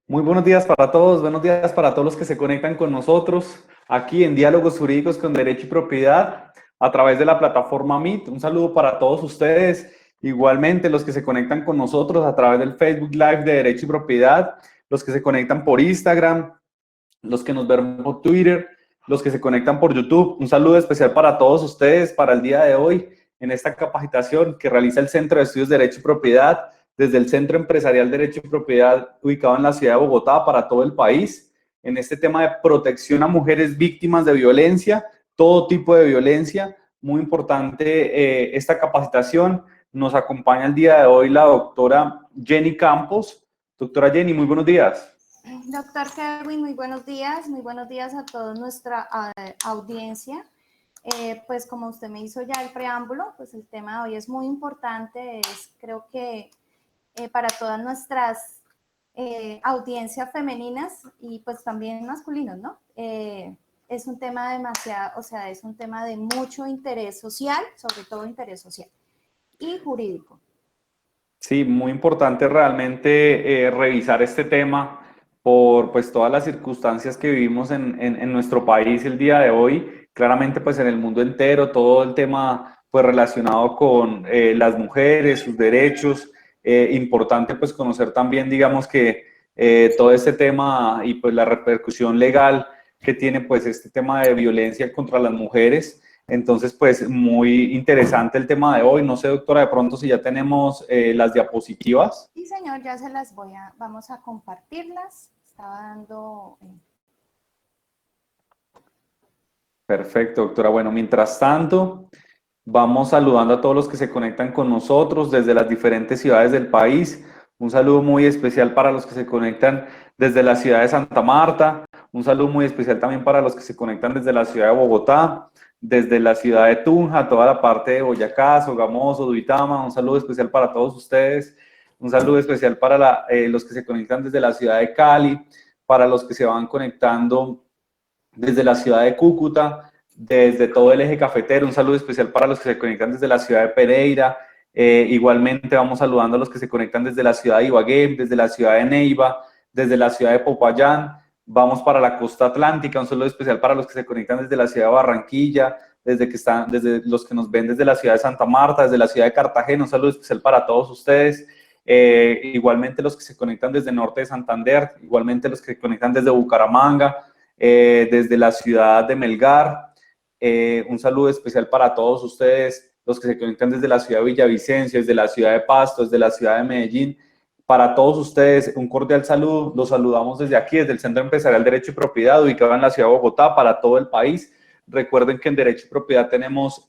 Muy buenos días para todos los que se conectan con nosotros aquí en Diálogos Jurídicos con Derecho y Propiedad a través de la plataforma Meet. Un saludo para todos ustedes, igualmente los que se conectan con nosotros a través del Facebook Live de Derecho y Propiedad, los que se conectan por Instagram, los que nos ven por Twitter, los que se conectan por YouTube. Un saludo especial para todos ustedes para el día de hoy en esta capacitación que realiza el Centro de Estudios de Derecho y Propiedad desde el Centro Empresarial Derecho y Propiedad ubicado en la ciudad de Bogotá para todo el país en este tema de protección a mujeres víctimas de violencia, todo tipo de violencia. Muy importante esta capacitación. Nos acompaña el día de hoy la doctora Jenny Campos. Doctora Jenny, muy buenos días. Doctor Kevin, muy buenos días a toda nuestra audiencia. Pues como usted me hizo ya el preámbulo, pues el tema de hoy es muy importante, creo que para todas nuestras audiencias femeninas y pues también masculinos, ¿no? Es un tema es un tema de mucho interés social, sobre todo interés social y jurídico. Sí, muy importante realmente revisar este tema por pues todas las circunstancias que vivimos en nuestro país el día de hoy, claramente pues en el mundo entero, todo el tema pues relacionado con las mujeres, sus derechos, importante pues conocer también digamos que todo este tema y pues la repercusión legal que tiene pues este tema de violencia contra las mujeres. Entonces, pues muy interesante el tema de hoy. No sé, doctora, de pronto si ya tenemos las diapositivas. Sí, señor, ya se las vamos a compartirlas. Estaba dando... Perfecto, doctora. Bueno, mientras tanto, vamos saludando a todos los que se conectan con nosotros desde las diferentes ciudades del país. Un saludo muy especial para los que se conectan desde la ciudad de Santa Marta. Un saludo muy especial también para los que se conectan desde la ciudad de Bogotá, desde la ciudad de Tunja, toda la parte de Boyacá, Sogamoso, Duitama. Un saludo especial para todos ustedes. Un saludo especial para los que se conectan desde la ciudad de Cali, para los que se van conectando desde la ciudad de Cúcuta, desde todo el eje cafetero. Un saludo especial para los que se conectan desde la ciudad de Pereira. Igualmente vamos saludando a los que se conectan desde la ciudad de Ibagué, desde la ciudad de Neiva, desde la ciudad de Popayán. Vamos para la costa atlántica. Un saludo especial para los que se conectan desde la ciudad de Barranquilla, desde los que nos ven desde la ciudad de Santa Marta, desde la ciudad de Cartagena. Un saludo especial para todos ustedes. Igualmente los que se conectan desde el norte de Santander, igualmente los que se conectan desde Bucaramanga, desde la ciudad de Melgar. Un saludo especial para todos ustedes, los que se conectan desde la ciudad de Villavicencio, desde la ciudad de Pasto, desde la ciudad de Medellín. Para todos ustedes, un cordial saludo. Los saludamos desde aquí, desde el Centro Empresarial Derecho y Propiedad, ubicado en la ciudad de Bogotá, para todo el país. Recuerden que en Derecho y Propiedad tenemos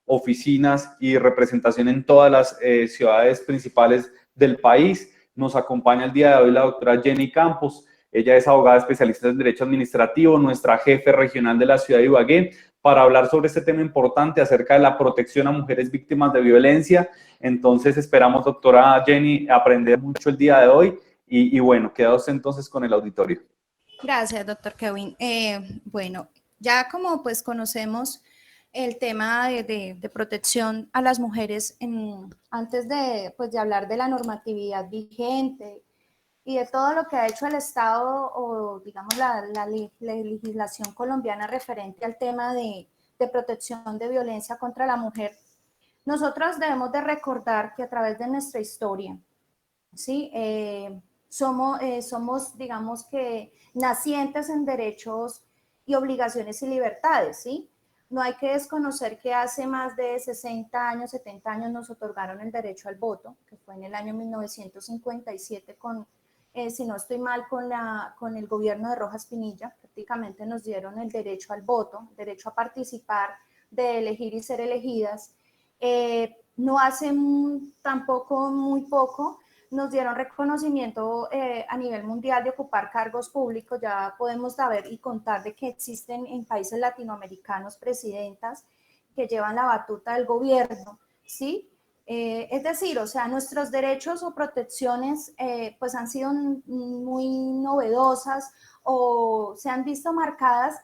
oficinas y representación en todas las ciudades principales del país. Nos acompaña el día de hoy la doctora Jenny Campos. Ella es abogada especialista en Derecho Administrativo, nuestra jefe regional de la ciudad de Ibagué, para hablar sobre este tema importante acerca de la protección a mujeres víctimas de violencia. Entonces esperamos, doctora Jenny, aprender mucho el día de hoy y bueno, quedaos entonces con el auditorio. Gracias, doctor Kevin. Bueno, ya como pues conocemos el tema de protección a las mujeres, antes pues, de hablar de la normatividad vigente y de todo lo que ha hecho el Estado o digamos la legislación colombiana referente al tema de protección de violencia contra la mujer, nosotros debemos de recordar que a través de nuestra historia, ¿sí? Somos, digamos que, nacientes en derechos y obligaciones y libertades, ¿sí? No hay que desconocer que hace más de 60 años, 70 años nos otorgaron el derecho al voto, que fue en el año 1957 si no estoy mal, con el gobierno de Rojas Pinilla. Prácticamente nos dieron el derecho al voto, derecho a participar, de elegir y ser elegidas. No hace tampoco muy poco nos dieron reconocimiento a nivel mundial de ocupar cargos públicos. Ya podemos saber y contar de que existen en países latinoamericanos presidentas que llevan la batuta del gobierno, ¿sí? Es decir, o sea, nuestros derechos o protecciones pues han sido muy novedosas o se han visto marcadas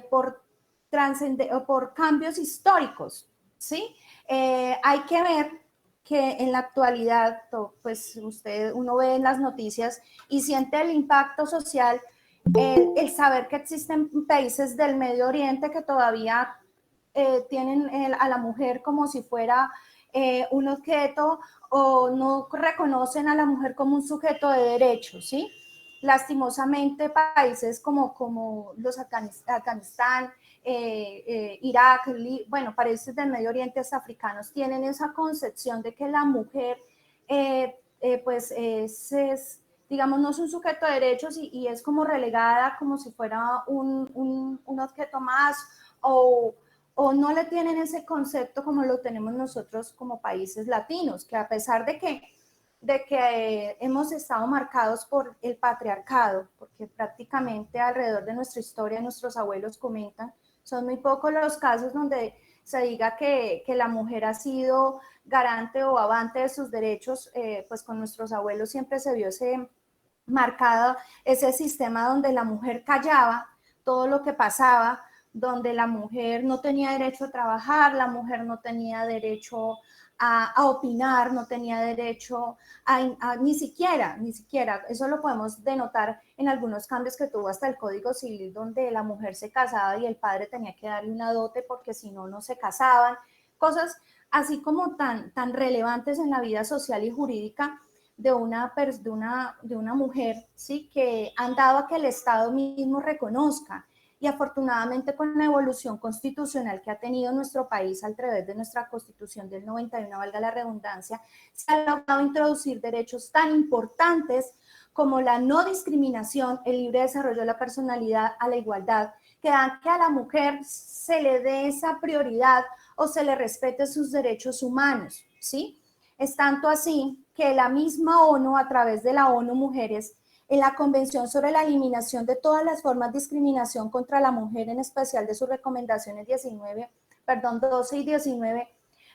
por cambios históricos, ¿sí? Hay que ver que en la actualidad, pues uno ve en las noticias y siente el impacto social, el saber que existen países del Medio Oriente que todavía tienen a la mujer como si fuera un objeto o no reconocen a la mujer como un sujeto de derechos, ¿sí? Lastimosamente, países como los Afganistán, Irak, bueno, países del Medio Oriente africanos tienen esa concepción de que la mujer, pues, digamos, no es un sujeto de derechos y es como relegada como si fuera un objeto más o no le tienen ese concepto como lo tenemos nosotros como países latinos, que a pesar de que hemos estado marcados por el patriarcado, porque prácticamente alrededor de nuestra historia nuestros abuelos comentan, son muy pocos los casos donde se diga que la mujer ha sido garante o avante de sus derechos, pues con nuestros abuelos siempre se vio marcado ese sistema donde la mujer callaba todo lo que pasaba, donde la mujer no tenía derecho a trabajar, la mujer no tenía derecho a opinar, no tenía derecho ni siquiera, eso lo podemos denotar en algunos cambios que tuvo hasta el Código Civil, donde la mujer se casaba y el padre tenía que darle una dote porque si no, no se casaban, cosas así como tan relevantes en la vida social y jurídica de una mujer, ¿sí? Que han dado a que el Estado mismo reconozca. Y afortunadamente con la evolución constitucional que ha tenido nuestro país a través de nuestra Constitución del 91, valga la redundancia, se ha logrado introducir derechos tan importantes como la no discriminación, el libre desarrollo de la personalidad, a la igualdad, que dan que a la mujer se le dé esa prioridad o se le respete sus derechos humanos, ¿sí? Es tanto así que la misma ONU, a través de la ONU Mujeres, en la Convención sobre la Eliminación de todas las formas de discriminación contra la mujer, en especial de sus recomendaciones 12 y 19,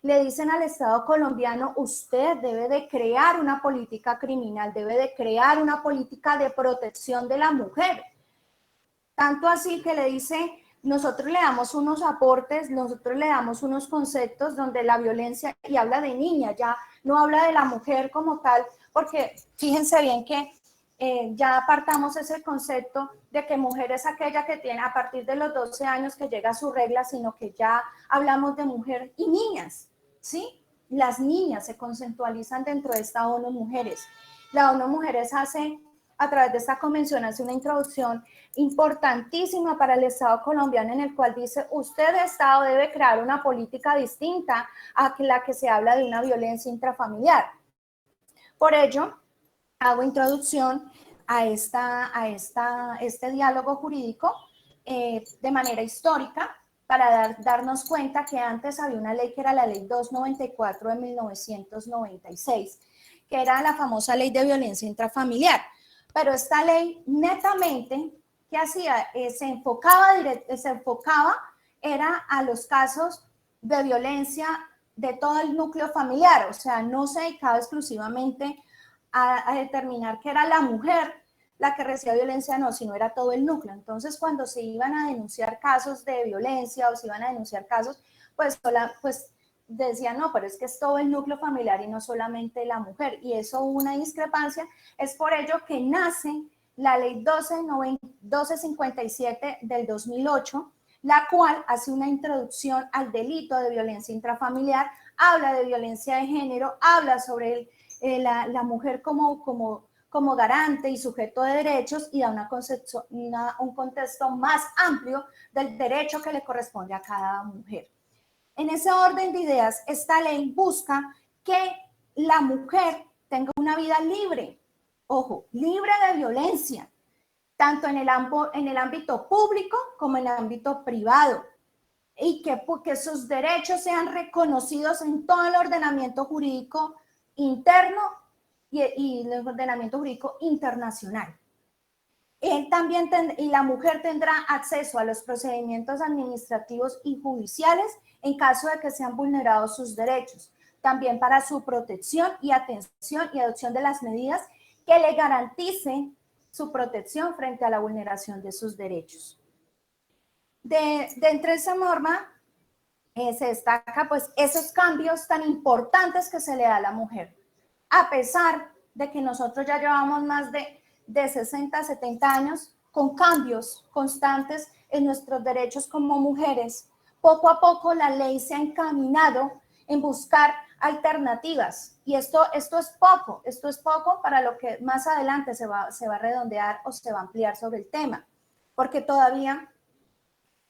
le dicen al Estado colombiano, usted debe de crear una política criminal, debe de crear una política de protección de la mujer. Tanto así que le dice, nosotros le damos unos aportes, nosotros le damos unos conceptos donde la violencia, y habla de niña, ya no habla de la mujer como tal, porque fíjense bien que ya apartamos ese concepto de que mujer es aquella que tiene a partir de los 12 años que llega a su regla, sino que ya hablamos de mujer y niñas, ¿sí? Las niñas se conceptualizan dentro de esta ONU Mujeres. La ONU Mujeres hace, a través de esta convención, hace una introducción importantísima para el Estado colombiano en el cual dice, usted, Estado, debe crear una política distinta a la que se habla de una violencia intrafamiliar. Por ello, hago introducción a este diálogo jurídico de manera histórica para darnos cuenta que antes había una ley que era la Ley 294 de 1996, que era la famosa Ley de Violencia Intrafamiliar. Pero esta ley netamente, ¿qué hacía? Se enfocaba era a los casos de violencia de todo el núcleo familiar, o sea, no se dedicaba exclusivamente a determinar que era la mujer la que recibía violencia, no, sino era todo el núcleo. Entonces, cuando se iban a denunciar casos de violencia o se iban a denunciar casos, pues decían, no, pero es que es todo el núcleo familiar y no solamente la mujer. Y eso hubo una discrepancia. Es por ello que nace la ley 1257 del 2008, la cual hace una introducción al delito de violencia intrafamiliar, habla de violencia de género, habla sobre la mujer como garante y sujeto de derechos y da un contexto más amplio del derecho que le corresponde a cada mujer. En ese orden de ideas, esta ley busca que la mujer tenga una vida libre, ojo, libre de violencia, tanto en el ámbito público como en el ámbito privado, y que sus derechos sean reconocidos en todo el ordenamiento jurídico interno y el ordenamiento jurídico internacional. Y la mujer tendrá acceso a los procedimientos administrativos y judiciales en caso de que sean vulnerados sus derechos, también para su protección y atención y adopción de las medidas que le garanticen su protección frente a la vulneración de sus derechos. Dentro de esa norma, se destaca pues esos cambios tan importantes que se le da a la mujer. A pesar de que nosotros ya llevamos más de 60, 70 años con cambios constantes en nuestros derechos como mujeres, poco a poco la ley se ha encaminado en buscar alternativas. Y esto es poco para lo que más adelante se va a redondear o se va a ampliar sobre el tema, porque todavía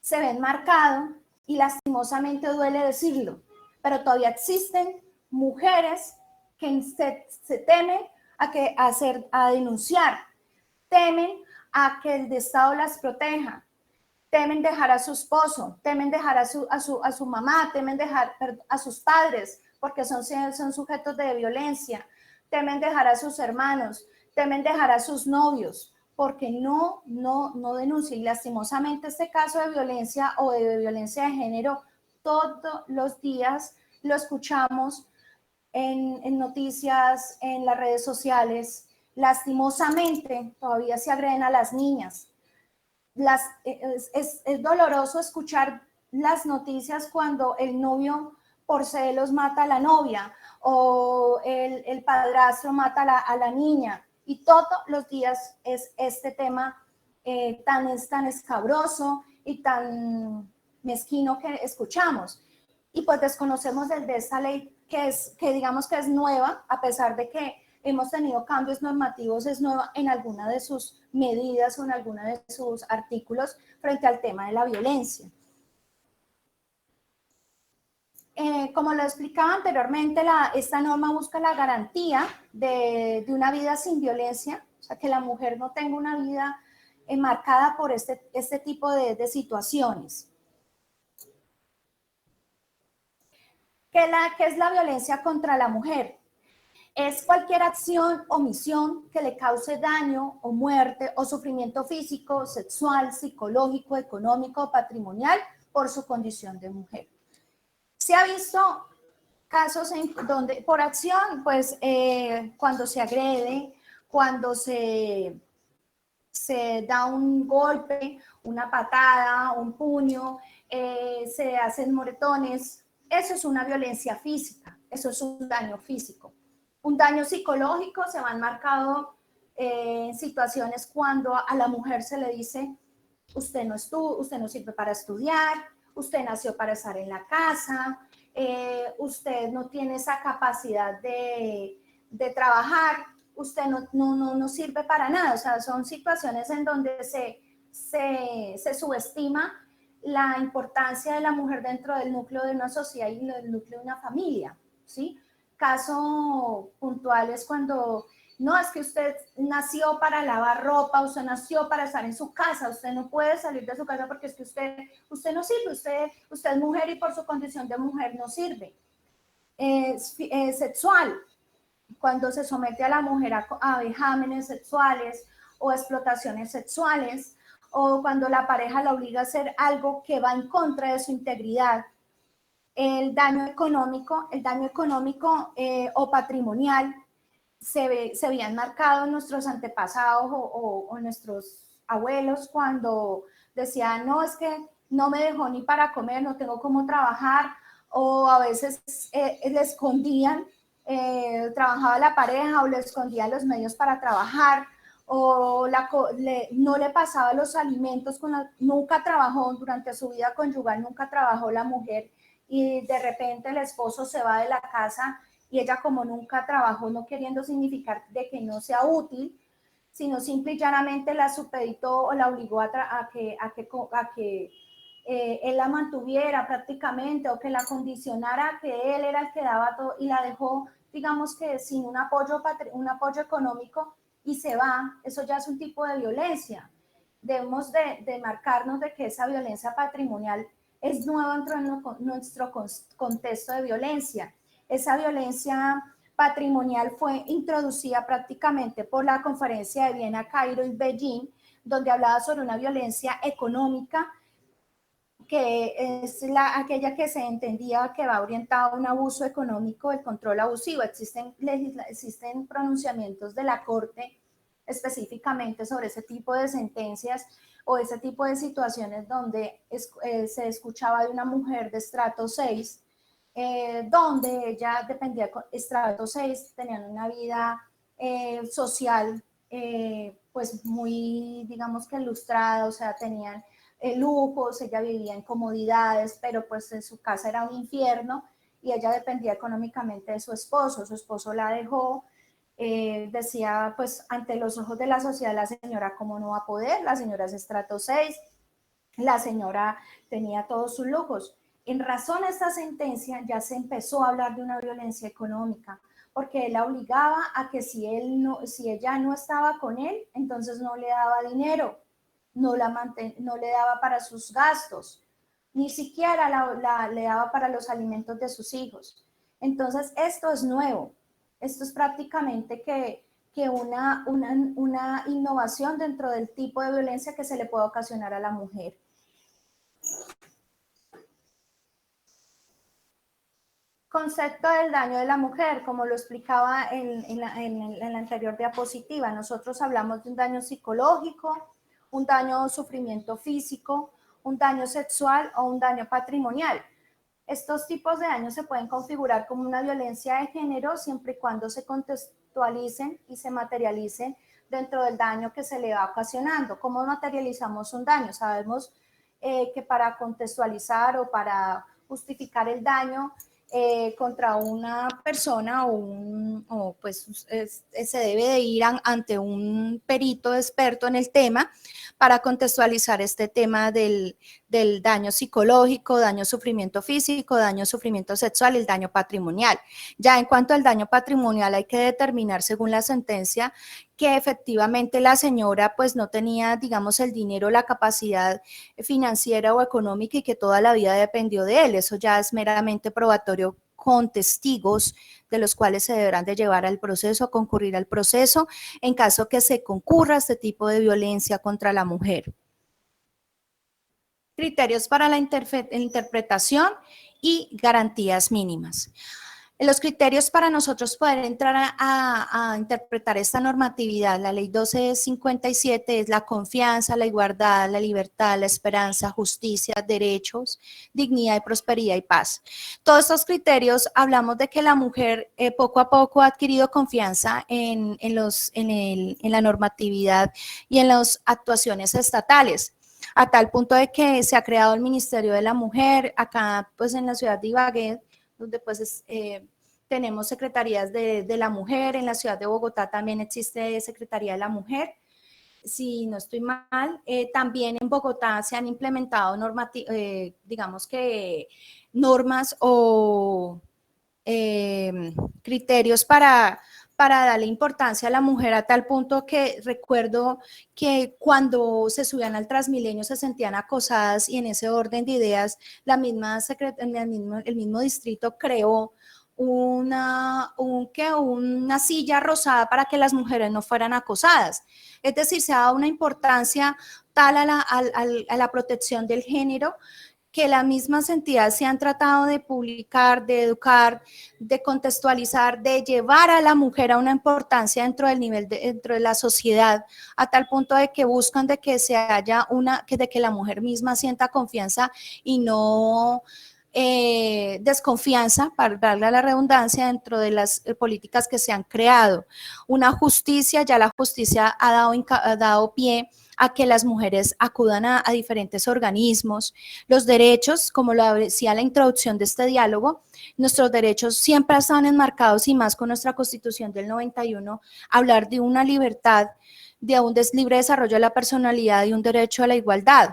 se ve enmarcado y lastimosamente duele decirlo, pero todavía existen mujeres que se temen a denunciar, temen a que el Estado las proteja, temen dejar a su esposo, temen dejar a su mamá, temen dejar a sus padres, porque son sujetos de violencia, temen dejar a sus hermanos, temen dejar a sus novios, porque no denuncian. Y lastimosamente este caso de violencia o de violencia de género, todos los días lo escuchamos en noticias, en las redes sociales. Lastimosamente todavía se agreden a las niñas. Es doloroso escuchar las noticias cuando el novio por celos mata a la novia o el padrastro mata a la niña, y todos los días es este tema tan escabroso y tan mezquino que escuchamos. Y pues desconocemos de esta ley que digamos que es nueva, a pesar de que hemos tenido cambios normativos, es nueva en alguna de sus medidas o en alguna de sus artículos frente al tema de la violencia. Como lo explicaba anteriormente, esta norma busca la garantía de una vida sin violencia, o sea, que la mujer no tenga una vida marcada por este tipo de situaciones. ¿Qué es la violencia contra la mujer? Es cualquier acción o omisión que le cause daño o muerte o sufrimiento físico, sexual, psicológico, económico o patrimonial por su condición de mujer. Se ha visto casos en donde por acción, pues cuando se agrede, cuando se da un golpe, una patada, un puño, se hacen moretones, eso es una violencia física, eso es un daño físico. Un daño psicológico se va enmarcado en situaciones cuando a la mujer se le dice, usted no sirve para estudiar, usted nació para estar en la casa, usted no tiene esa capacidad de trabajar, usted no sirve para nada. O sea, son situaciones en donde se subestima la importancia de la mujer dentro del núcleo de una sociedad y del núcleo de una familia, ¿sí? Caso puntual es cuando, no, es que usted nació para lavar ropa, usted nació para estar en su casa, usted no puede salir de su casa porque es que usted no sirve, usted es mujer y por su condición de mujer no sirve. Sexual, cuando se somete a la mujer a vejámenes sexuales o explotaciones sexuales, o cuando la pareja la obliga a hacer algo que va en contra de su integridad. El daño económico o patrimonial se veía enmarcado en nuestros antepasados o nuestros abuelos cuando decían, no, es que no me dejó ni para comer, no tengo cómo trabajar, o a veces le escondían, trabajaba la pareja o le escondían los medios para trabajar, o no le pasaba los alimentos, nunca trabajó durante su vida conyugal, nunca trabajó la mujer, y de repente el esposo se va de la casa y ella como nunca trabajó, no queriendo significar de que no sea útil, sino simple y llanamente la supeditó o la obligó a que él la mantuviera prácticamente, o que la condicionara, que él era el que daba todo, y la dejó, digamos que sin un apoyo económico, y se va. Eso ya es un tipo de violencia. Debemos de marcarnos de que esa violencia patrimonial es nueva dentro de nuestro contexto de violencia. Esa violencia patrimonial fue introducida prácticamente por la Conferencia de Viena, Cairo y Beijing, donde hablaba sobre una violencia económica que es aquella que se entendía que va orientada a un abuso económico, el control abusivo. Existen pronunciamientos de la Corte específicamente sobre ese tipo de sentencias, o ese tipo de situaciones donde se escuchaba de una mujer de estrato 6, donde ella dependía de estrato 6, tenían una vida social pues muy, digamos que ilustrada, o sea, tenían lujos, ella vivía en comodidades, pero pues en su casa era un infierno y ella dependía económicamente de su esposo la dejó, decía pues ante los ojos de la sociedad la señora cómo no va a poder, la señora es estrato 6, la señora tenía todos sus lujos. En razón a esta sentencia ya se empezó a hablar de una violencia económica, porque él la obligaba a que si ella no estaba con él, entonces no le daba dinero, no le daba para sus gastos, ni siquiera le daba para los alimentos de sus hijos. Entonces, esto es nuevo, esto es prácticamente que una innovación dentro del tipo de violencia que se le puede ocasionar a la mujer. Concepto del daño de la mujer, como lo explicaba en la anterior diapositiva, nosotros hablamos de un daño psicológico, un daño o sufrimiento físico, un daño sexual o un daño patrimonial. Estos tipos de daños se pueden configurar como una violencia de género siempre y cuando se contextualicen y se materialicen dentro del daño que se le va ocasionando. ¿Cómo materializamos un daño? Sabemos que para contextualizar o para justificar el daño contra una persona se debe de ir ante un perito experto en el tema para contextualizar este tema del daño psicológico, daño sufrimiento físico, daño sufrimiento sexual y el daño patrimonial. Ya en cuanto al daño patrimonial hay que determinar según la sentencia que efectivamente la señora pues no tenía, digamos, el dinero, la capacidad financiera o económica y que toda la vida dependió de él. Eso ya es meramente probatorio con testigos de los cuales se deberán de llevar al proceso, concurrir al proceso en caso que se concurra este tipo de violencia contra la mujer. Criterios para la interpretación y garantías mínimas. Los criterios para nosotros poder entrar a interpretar esta normatividad, la ley 1257 es la confianza, la igualdad, la libertad, la esperanza, justicia, derechos, dignidad y prosperidad y paz. Todos estos criterios hablamos de que la mujer poco a poco ha adquirido confianza en la normatividad y en las actuaciones estatales, a tal punto de que se ha creado el Ministerio de la Mujer, acá pues en la ciudad de Ibagué, donde pues tenemos secretarías de la mujer, en la ciudad de Bogotá también existe Secretaría de la Mujer, si no estoy mal, también en Bogotá se han implementado digamos que normas o criterios para darle importancia a la mujer a tal punto que recuerdo que cuando se subían al Transmilenio se sentían acosadas y en ese orden de ideas el mismo distrito creó una silla rosada para que las mujeres no fueran acosadas. Es decir, se ha dado una importancia tal a la protección del género que las mismas entidades se han tratado de publicar, de educar, de contextualizar, de llevar a la mujer a una importancia dentro del nivel, dentro de la sociedad, a tal punto de que buscan de que se haya de que la mujer misma sienta confianza y no desconfianza, para darle a la redundancia, dentro de las políticas que se han creado. Una justicia, ya la justicia ha dado pie a que las mujeres acudan a diferentes organismos. Los derechos, como lo decía la introducción de este diálogo, nuestros derechos siempre están enmarcados y más con nuestra Constitución del 91, hablar de una libertad, de un libre desarrollo de la personalidad y un derecho a la igualdad.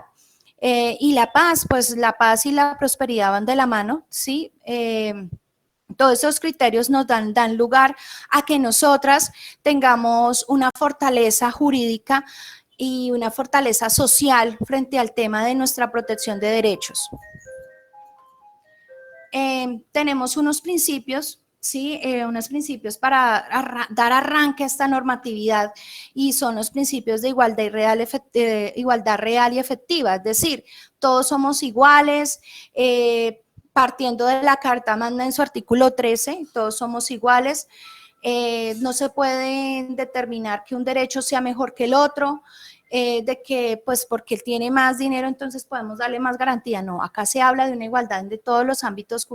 Y la paz, pues la paz y la prosperidad van de la mano, ¿sí? Todos esos criterios nos dan lugar a que nosotras tengamos una fortaleza jurídica y una fortaleza social frente al tema de nuestra protección de derechos. Tenemos unos principios, ¿sí? Unos principios para dar arranque a esta normatividad y son los principios de igualdad real y efectiva, es decir, todos somos iguales, partiendo de la Carta Magna en su artículo 13, todos somos iguales, no se puede determinar que un derecho sea mejor que el otro, de que pues porque él tiene más dinero entonces podemos darle más garantía. No, acá se habla de una igualdad de todos los ámbitos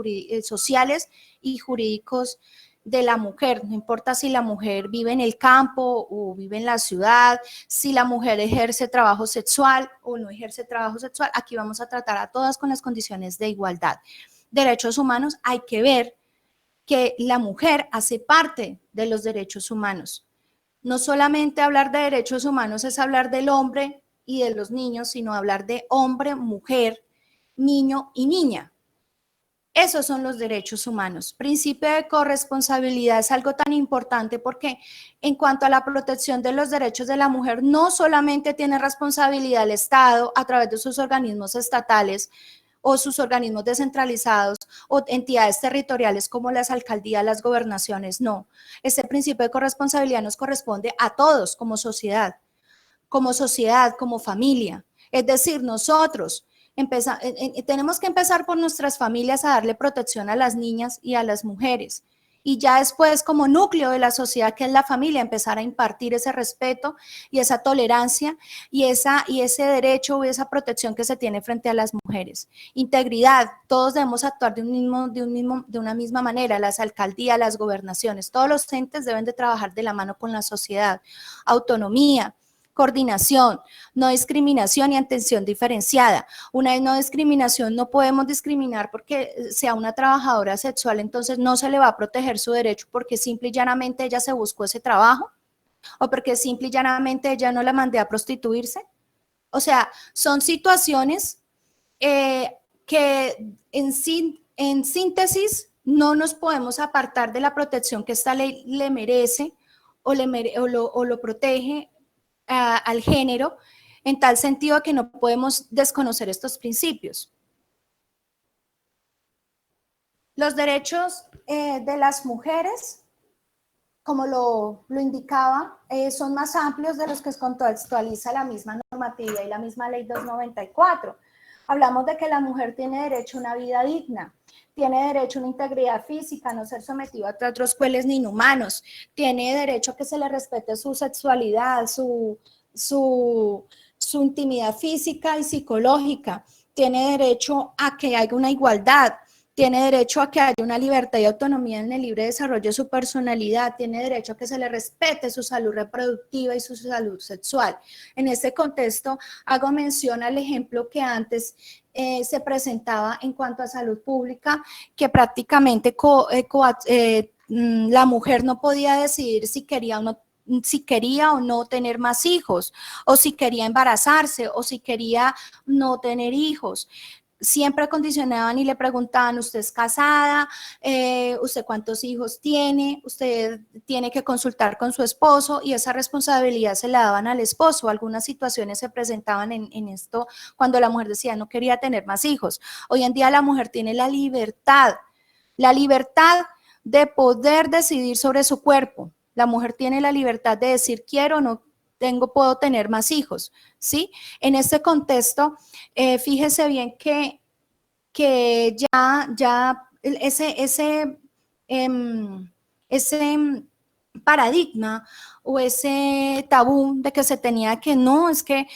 sociales y jurídicos de la mujer, no importa si la mujer vive en el campo o vive en la ciudad, si la mujer ejerce trabajo sexual o no ejerce trabajo sexual, aquí vamos a tratar a todas con las condiciones de igualdad. Derechos humanos, hay que ver que la mujer hace parte de los derechos humanos. No solamente hablar de derechos humanos es hablar del hombre y de los niños, sino hablar de hombre, mujer, niño y niña. Esos son los derechos humanos. Principio de corresponsabilidad es algo tan importante porque en cuanto a la protección de los derechos de la mujer, no solamente tiene responsabilidad el Estado a través de sus organismos estatales o sus organismos descentralizados o entidades territoriales como las alcaldías, las gobernaciones, no. Este principio de corresponsabilidad nos corresponde a todos como sociedad, como familia. Es decir, nosotros tenemos que empezar por nuestras familias a darle protección a las niñas y a las mujeres. Y ya después, como núcleo de la sociedad, que es la familia, empezar a impartir ese respeto y esa tolerancia y ese derecho y esa protección que se tiene frente a las mujeres. Integridad, todos debemos actuar de una misma manera, las alcaldías, las gobernaciones, todos los entes deben de trabajar de la mano con la sociedad. Autonomía, coordinación, no discriminación y atención diferenciada. Una no discriminación, no podemos discriminar porque sea una trabajadora sexual, entonces no se le va a proteger su derecho porque simple y llanamente ella se buscó ese trabajo o porque simple y llanamente ella no la mandé a prostituirse. O sea, son situaciones que en síntesis no nos podemos apartar de la protección que esta ley le merece o lo protege al género, en tal sentido que no podemos desconocer estos principios. Los derechos de las mujeres, como lo indicaba, son más amplios de los que contextualiza la misma normativa y la misma ley 294. Hablamos de que la mujer tiene derecho a una vida digna, tiene derecho a una integridad física, a no ser sometido a tratos crueles ni inhumanos, tiene derecho a que se le respete su sexualidad, su intimidad física y psicológica, tiene derecho a que haya una igualdad, tiene derecho a que haya una libertad y autonomía en el libre desarrollo de su personalidad, tiene derecho a que se le respete su salud reproductiva y su salud sexual. En este contexto, hago mención al ejemplo que antes se presentaba en cuanto a salud pública, que prácticamente la mujer no podía decidir si quería o no tener más hijos, o si quería embarazarse, o si quería no tener hijos. Siempre condicionaban y le preguntaban, ¿usted es casada? ¿Usted cuántos hijos tiene? Usted tiene que consultar con su esposo y esa responsabilidad se la daban al esposo. Algunas situaciones se presentaban en esto cuando la mujer decía no quería tener más hijos. Hoy en día la mujer tiene la libertad de poder decidir sobre su cuerpo. La mujer tiene la libertad de decir quiero o no puedo tener más hijos, ¿sí? En este contexto, fíjese bien que ya ese paradigma o ese tabú de que se tenía que no, es que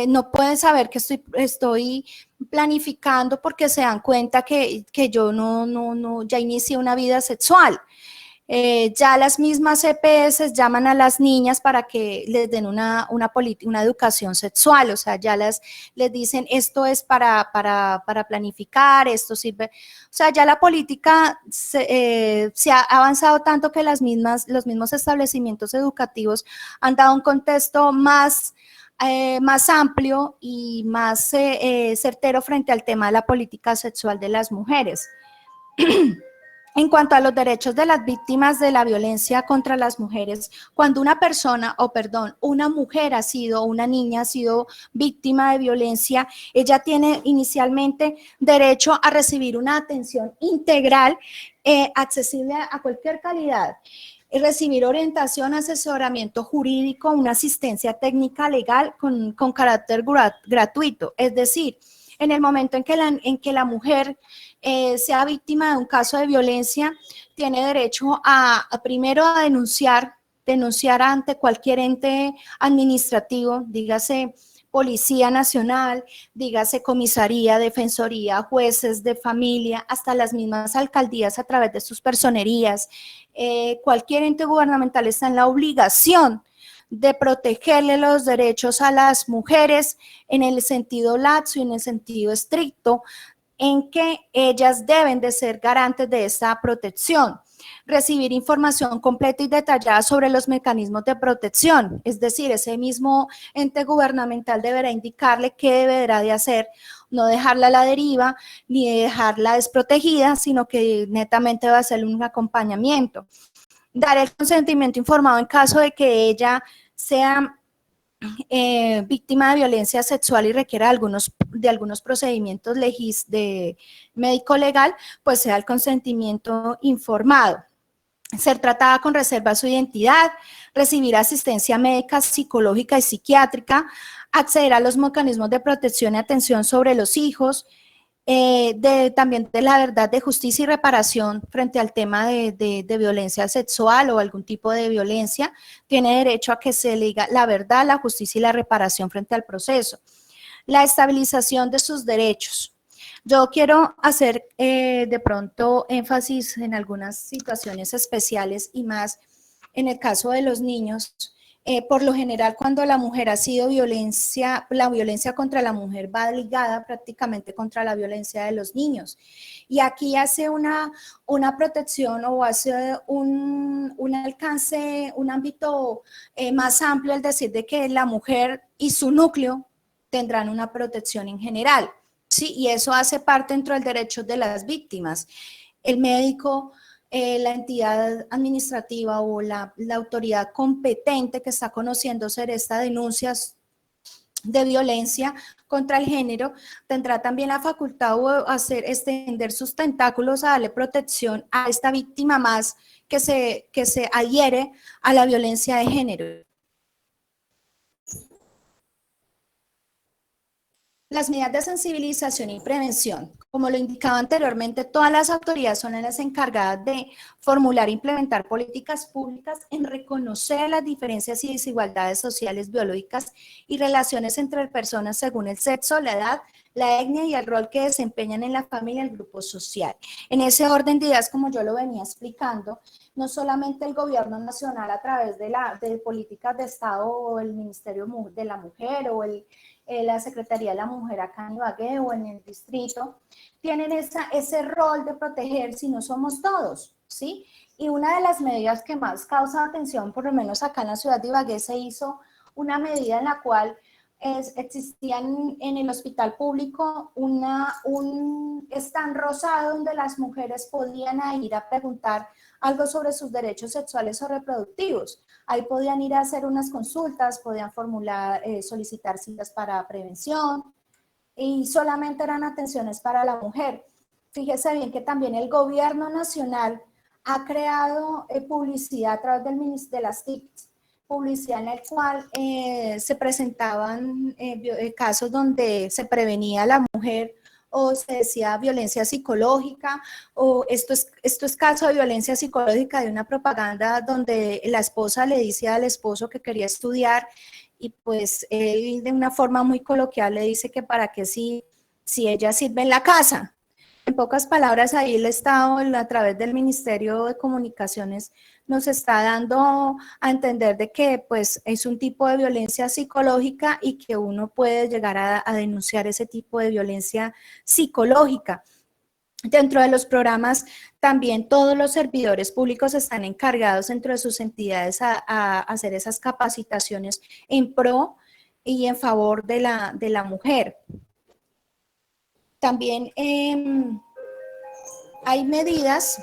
no pueden saber que estoy planificando porque se dan cuenta que yo ya inicié una vida sexual. Ya las mismas EPS llaman a las niñas para que les den una educación sexual, o sea, ya les dicen esto es para planificar, esto sirve, o sea, ya la política se ha avanzado tanto que los mismos establecimientos educativos han dado un contexto más amplio y más certero frente al tema de la política sexual de las mujeres. En cuanto a los derechos de las víctimas de la violencia contra las mujeres, cuando una mujer una niña ha sido víctima de violencia, ella tiene inicialmente derecho a recibir una atención integral, accesible a cualquier calidad, recibir orientación, asesoramiento jurídico, una asistencia técnica legal con carácter gratuito, es decir, en el momento en que la mujer sea víctima de un caso de violencia, tiene derecho primero a denunciar denunciar ante cualquier ente administrativo, dígase Policía Nacional, dígase comisaría, defensoría, jueces de familia, hasta las mismas alcaldías a través de sus personerías. Cualquier ente gubernamental está en la obligación de protegerle los derechos a las mujeres en el sentido laxo y en el sentido estricto, en que ellas deben de ser garantes de esta protección. Recibir información completa y detallada sobre los mecanismos de protección, es decir, ese mismo ente gubernamental deberá indicarle qué deberá de hacer, no dejarla a la deriva ni dejarla desprotegida, sino que netamente va a ser un acompañamiento. Dar el consentimiento informado en caso de que ella sea víctima de violencia sexual y requiera de algunos procedimientos de médico legal, pues sea el consentimiento informado. Ser tratada con reserva a su identidad, recibir asistencia médica, psicológica y psiquiátrica, acceder a los mecanismos de protección y atención sobre los hijos, también de la verdad, de justicia y reparación frente al tema de violencia sexual o algún tipo de violencia, tiene derecho a que se le diga la verdad, la justicia y la reparación frente al proceso. La estabilización de sus derechos. Yo quiero hacer de pronto énfasis en algunas situaciones especiales y más en el caso de los niños. Por lo general, cuando la mujer ha sido la violencia contra la mujer va ligada prácticamente contra la violencia de los niños. Y aquí hace una protección o hace un alcance, un ámbito más amplio, el decir de que la mujer y su núcleo tendrán una protección en general. Sí, y eso hace parte dentro del derecho de las víctimas. El médico, la entidad administrativa o la autoridad competente que está conociendo sobre estas denuncias de violencia contra el género, tendrá también la facultad de extender sus tentáculos a darle protección a esta víctima más que se adhiere a la violencia de género. Las medidas de sensibilización y prevención. Como lo indicaba anteriormente, todas las autoridades son las encargadas de formular e implementar políticas públicas en reconocer las diferencias y desigualdades sociales, biológicas y relaciones entre personas según el sexo, la edad, la etnia y el rol que desempeñan en la familia y el grupo social. En ese orden de ideas, como yo lo venía explicando, no solamente el gobierno nacional a través de políticas de Estado o el Ministerio de la Mujer o la Secretaría de la Mujer acá en Ibagué o en el distrito, tienen ese rol de proteger si no somos todos, ¿sí? Y una de las medidas que más causa atención, por lo menos acá en la ciudad de Ibagué, se hizo una medida en la cual existía en el hospital público un stand rosado donde las mujeres podían ir a preguntar algo sobre sus derechos sexuales o reproductivos. Ahí podían ir a hacer unas consultas, podían solicitar citas para prevención y solamente eran atenciones para la mujer. Fíjese bien que también el gobierno nacional ha creado publicidad a través de las TICs, publicidad en el cual se presentaban casos donde se prevenía a la mujer o se decía violencia psicológica, o esto es caso de violencia psicológica de una propaganda donde la esposa le dice al esposo que quería estudiar y pues él de una forma muy coloquial le dice que para qué si ella sirve en la casa. En pocas palabras, ahí el Estado, a través del Ministerio de Comunicaciones, nos está dando a entender de que pues, es un tipo de violencia psicológica y que uno puede llegar a denunciar ese tipo de violencia psicológica. Dentro de los programas, también todos los servidores públicos están encargados dentro de sus entidades a hacer esas capacitaciones en pro y en favor de la mujer. También hay medidas,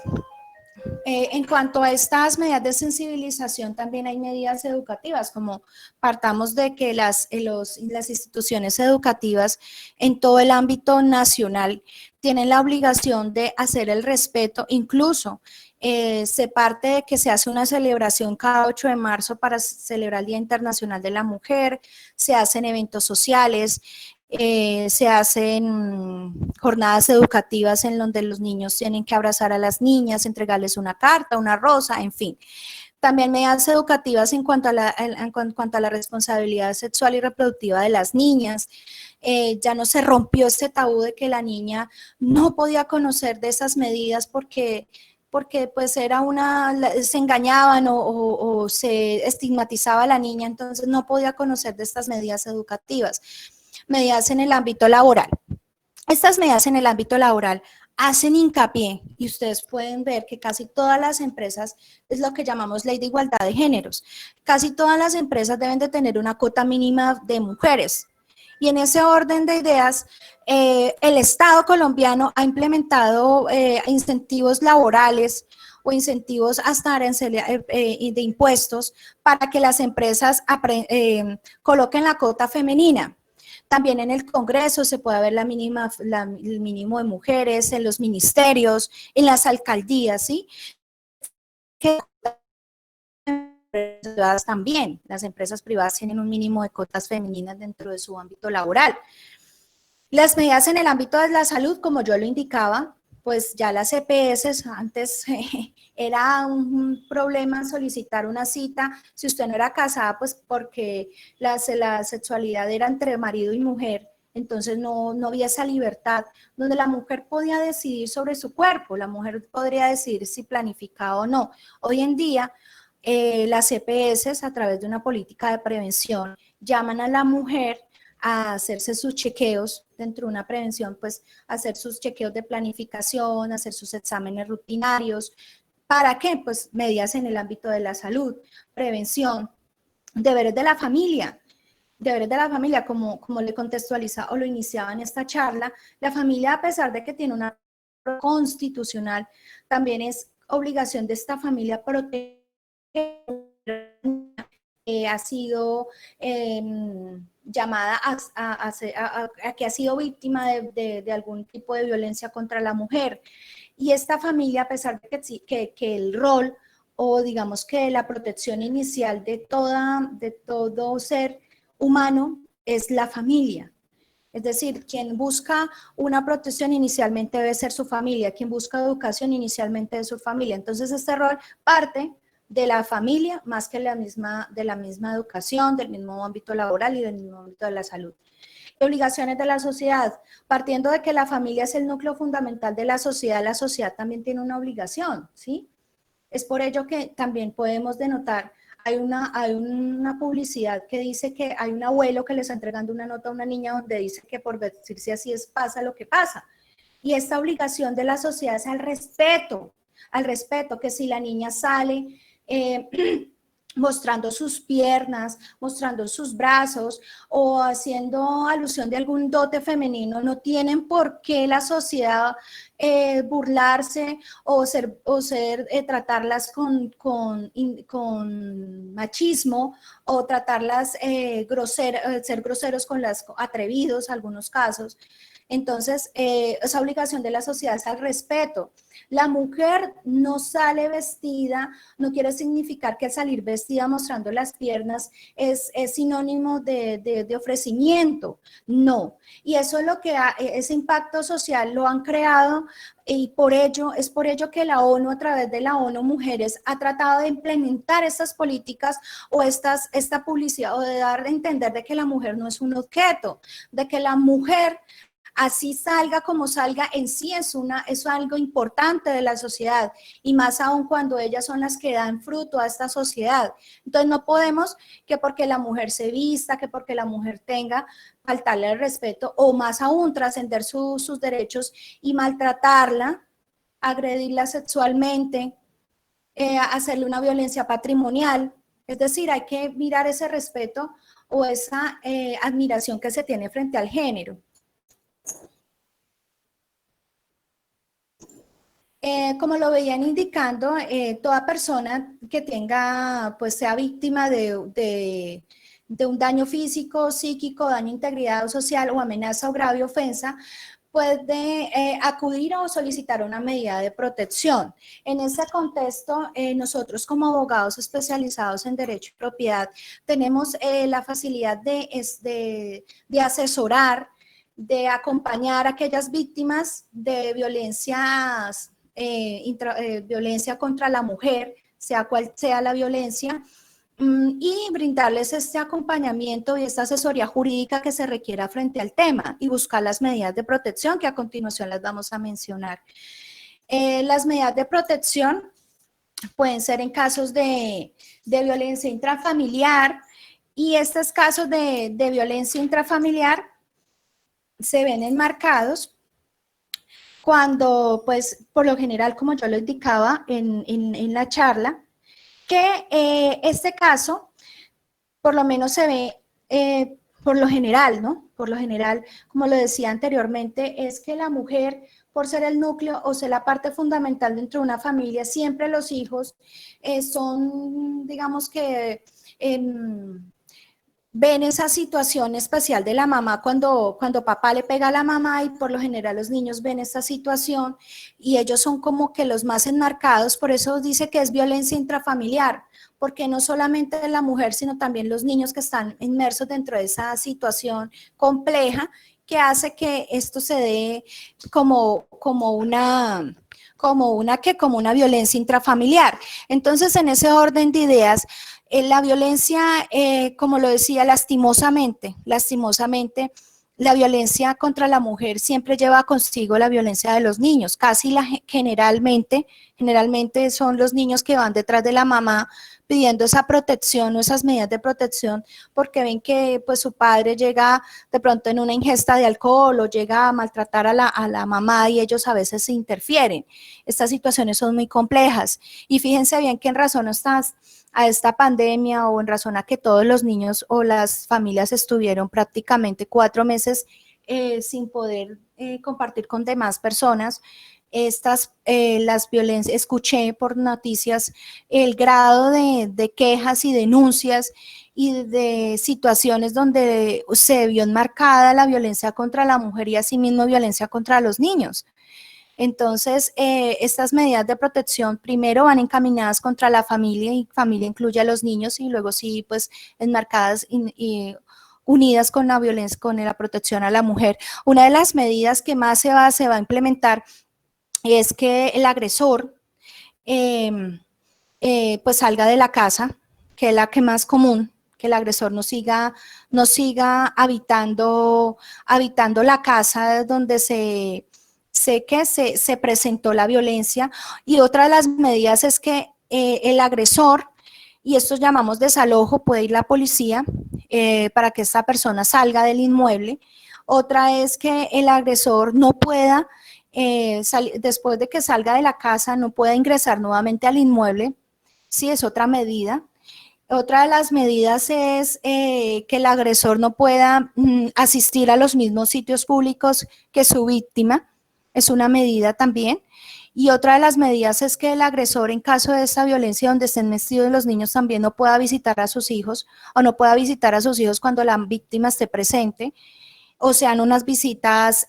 en cuanto a estas medidas de sensibilización, también hay medidas educativas, como partamos de que las instituciones educativas en todo el ámbito nacional tienen la obligación de hacer el respeto, incluso se parte de que se hace una celebración cada 8 de marzo para celebrar el Día Internacional de la Mujer, se hacen eventos sociales, se hacen jornadas educativas en donde los niños tienen que abrazar a las niñas, entregarles una carta, una rosa, en fin. También medidas educativas en cuanto a la responsabilidad sexual y reproductiva de las niñas. Ya no se rompió ese tabú de que la niña no podía conocer de esas medidas porque pues era se engañaban o se estigmatizaba a la niña, entonces no podía conocer de estas medidas educativas. Medidas en el ámbito laboral. Estas medidas en el ámbito laboral hacen hincapié, y ustedes pueden ver que casi todas las empresas, es lo que llamamos ley de igualdad de géneros, casi todas las empresas deben de tener una cuota mínima de mujeres. Y en ese orden de ideas, el Estado colombiano ha implementado incentivos laborales o incentivos hasta de impuestos para que las empresas coloquen la cuota femenina. También en el Congreso se puede ver el mínimo de mujeres, en los ministerios, en las alcaldías, ¿sí? Que también, las empresas privadas tienen un mínimo de cotas femeninas dentro de su ámbito laboral. Las medidas en el ámbito de la salud, como yo lo indicaba, pues ya las EPS, antes era un problema solicitar una cita, si usted no era casada, pues porque la sexualidad era entre marido y mujer, entonces no había esa libertad, donde la mujer podía decidir sobre su cuerpo, la mujer podría decidir si planificaba o no. Hoy en día, las EPS, a través de una política de prevención, llaman a la mujer a hacerse sus chequeos dentro de una prevención, pues hacer sus chequeos de planificación, hacer sus exámenes rutinarios. ¿Para qué? Pues medidas en el ámbito de la salud, prevención, deberes de la familia. Deberes de la familia, como le contextualiza o lo iniciaba en esta charla, la familia, a pesar de que tiene una constitucional, también es obligación de esta familia proteger ha sido llamada a que ha sido víctima de algún tipo de violencia contra la mujer. Y esta familia, a pesar de que el rol o digamos que la protección inicial de todo ser humano es la familia. Es decir, quien busca una protección inicialmente debe ser su familia, quien busca educación inicialmente es su familia. Entonces este rol parte de la familia más que de la misma educación, del mismo ámbito laboral y del mismo ámbito de la salud. Obligaciones de la sociedad. Partiendo de que la familia es el núcleo fundamental de la sociedad también tiene una obligación, ¿sí? Es por ello que también podemos denotar, hay una publicidad que dice que hay un abuelo que le está entregando una nota a una niña donde dice que por decirse así pasa lo que pasa. Y esta obligación de la sociedad es al respeto, que si la niña sale mostrando sus piernas, mostrando sus brazos o haciendo alusión de algún dote femenino, no tienen por qué la sociedad burlarse o tratarlas con machismo o tratarlas ser groseros con las atrevidos, algunos casos. Entonces, esa obligación de la sociedad es al respeto. La mujer no sale vestida, no quiere significar que salir vestida mostrando las piernas es sinónimo de ofrecimiento, no. Y eso es lo que ese impacto social lo han creado y es por ello que la ONU, a través de la ONU Mujeres, ha tratado de implementar estas políticas o esta publicidad o de dar a entender de que la mujer no es un objeto, de que la mujer así salga como salga, en sí es algo importante de la sociedad y más aún cuando ellas son las que dan fruto a esta sociedad. Entonces no podemos que porque la mujer se vista, que porque la mujer tenga, faltarle el respeto o más aún trascender sus derechos y maltratarla, agredirla sexualmente, hacerle una violencia patrimonial. Es decir, hay que mirar ese respeto o esa admiración que se tiene frente al género. Como lo veían indicando, toda persona que tenga, pues sea víctima de un daño físico, psíquico, daño de integridad social o amenaza o grave ofensa, puede acudir o solicitar una medida de protección. En ese contexto, nosotros como abogados especializados en derecho y propiedad tenemos la facilidad de asesorar, de acompañar a aquellas víctimas de violencia contra la mujer, sea cual sea la violencia, y brindarles este acompañamiento y esta asesoría jurídica que se requiera frente al tema y buscar las medidas de protección que a continuación las vamos a mencionar. Las medidas de protección pueden ser en casos de violencia intrafamiliar, y estos casos de violencia intrafamiliar se ven enmarcados cuando, pues, por lo general, como yo lo indicaba en la charla, que este caso, por lo menos se ve, por lo general, ¿no? Por lo general, como lo decía anteriormente, es que la mujer, por ser el núcleo o ser la parte fundamental dentro de una familia, siempre los hijos son, digamos que, ven esa situación especial de la mamá cuando papá le pega a la mamá, y por lo general los niños ven esta situación y ellos son como que los más enmarcados. Por eso dice que es violencia intrafamiliar, porque no solamente la mujer, sino también los niños que están inmersos dentro de esa situación compleja que hace que esto se dé como una violencia intrafamiliar. Entonces, en ese orden de ideas, la violencia, como lo decía, lastimosamente, la violencia contra la mujer siempre lleva consigo la violencia de los niños. Generalmente son los niños que van detrás de la mamá pidiendo esa protección o esas medidas de protección, porque ven que pues su padre llega de pronto en una ingesta de alcohol o llega a maltratar a la mamá, y ellos a veces se interfieren. Estas situaciones son muy complejas, y fíjense bien que en razón a esta pandemia, o en razón a que todos los niños o las familias estuvieron prácticamente 4 meses sin poder compartir con demás personas, las violencias, escuché por noticias el grado de quejas y denuncias y de situaciones donde se vio enmarcada la violencia contra la mujer y asimismo violencia contra los niños. Entonces, estas medidas de protección primero van encaminadas contra la familia, y familia incluye a los niños, y luego sí, pues, enmarcadas y unidas con la violencia, con la protección a la mujer. Una de las medidas que más se va a implementar es que el agresor pues salga de la casa, que es la que más común, que el agresor no siga habitando la casa donde se presentó la violencia. Y otra de las medidas es que el agresor, y esto llamamos desalojo, puede ir la policía para que esta persona salga del inmueble. Otra es que el agresor no pueda, después de que salga de la casa, no pueda ingresar nuevamente al inmueble. Sí, es otra medida. Otra de las medidas es que el agresor no pueda asistir a los mismos sitios públicos que su víctima. Es una medida también. Y otra de las medidas es que el agresor, en caso de esta violencia donde estén metidos los niños, también no pueda visitar a sus hijos, o no pueda visitar a sus hijos cuando la víctima esté presente, o sean unas visitas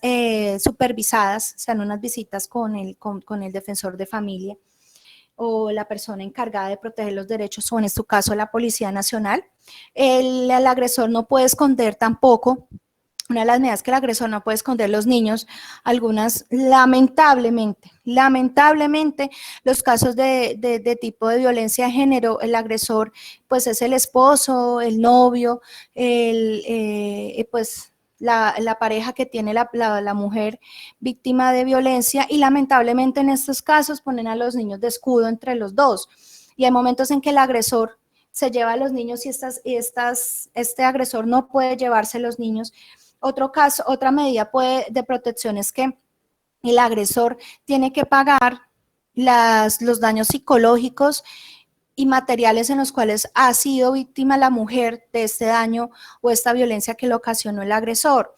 supervisadas, sean unas visitas con el defensor de familia o la persona encargada de proteger los derechos, o en este caso la Policía Nacional. El agresor no puede esconder tampoco. Una de las medidas que el agresor no puede esconder los niños, algunas lamentablemente, los casos de tipo de violencia de género, el agresor pues es el esposo, el novio, pues la pareja que tiene la mujer víctima de violencia, y lamentablemente en estos casos ponen a los niños de escudo entre los dos, y hay momentos en que el agresor se lleva a los niños y este agresor no puede llevarse los niños. Otra medida de protección es que el agresor tiene que pagar los daños psicológicos y materiales en los cuales ha sido víctima la mujer de este daño o esta violencia que le ocasionó el agresor.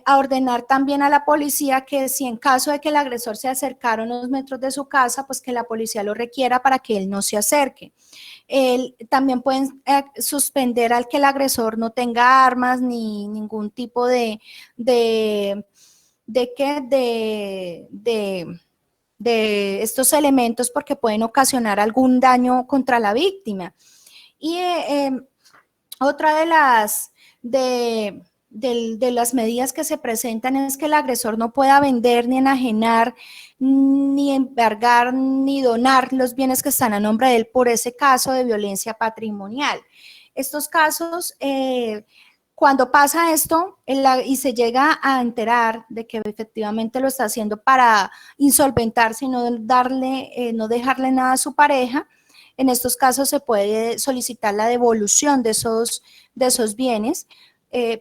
A ordenar también a la policía que, si en caso de que el agresor se acercara a unos metros de su casa, pues que la policía lo requiera para que él no se acerque. También pueden suspender al que el agresor no tenga armas ni ningún tipo de estos elementos, porque pueden ocasionar algún daño contra la víctima. Y otra de de las medidas que se presentan es que el agresor no pueda vender, ni enajenar, ni embargar, ni donar los bienes que están a nombre de él por ese caso de violencia patrimonial. Estos casos, cuando pasa esto y se llega a enterar de que efectivamente lo está haciendo para insolventarse y no dejarle nada a su pareja, en estos casos se puede solicitar la devolución de esos bienes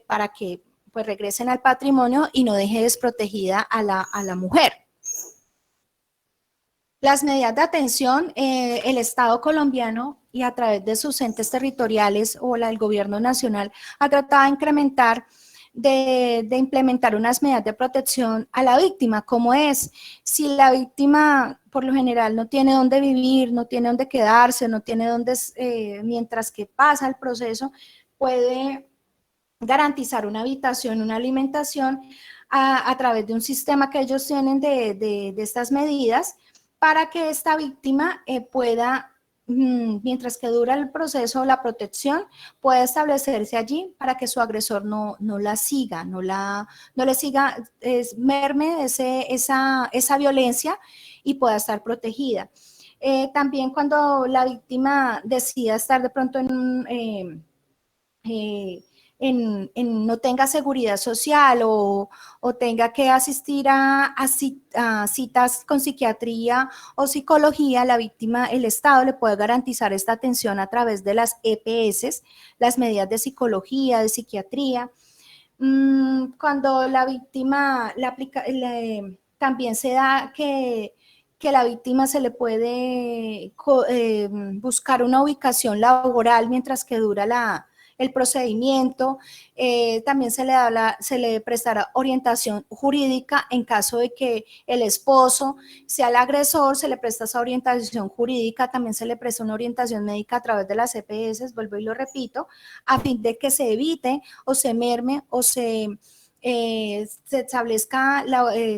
para que pues regresen al patrimonio y no deje desprotegida a la mujer. Las medidas de atención, el Estado colombiano y a través de sus entes territoriales o el gobierno nacional ha tratado de incrementar, de implementar unas medidas de protección a la víctima, como es, si la víctima por lo general no tiene dónde vivir, no tiene dónde quedarse, no tiene dónde, mientras que pasa el proceso, puede garantizar una habitación, una alimentación a través de un sistema que ellos tienen de estas medidas para que esta víctima pueda, mientras que dura el proceso, la protección, pueda establecerse allí para que su agresor no la siga, no le siga, merme esa violencia y pueda estar protegida. También cuando la víctima decida estar de pronto no tenga seguridad social o tenga que asistir a citas con psiquiatría o psicología, la víctima, el Estado le puede garantizar esta atención a través de las EPS, las medidas de psicología, de psiquiatría. Cuando la víctima también se da que la víctima se le puede buscar una ubicación laboral mientras que dura el procedimiento, también se le prestará orientación jurídica en caso de que el esposo sea el agresor, se le presta esa orientación jurídica, también se le presta una orientación médica a través de las EPS, vuelvo y lo repito, a fin de que se evite o se merme o se establezca,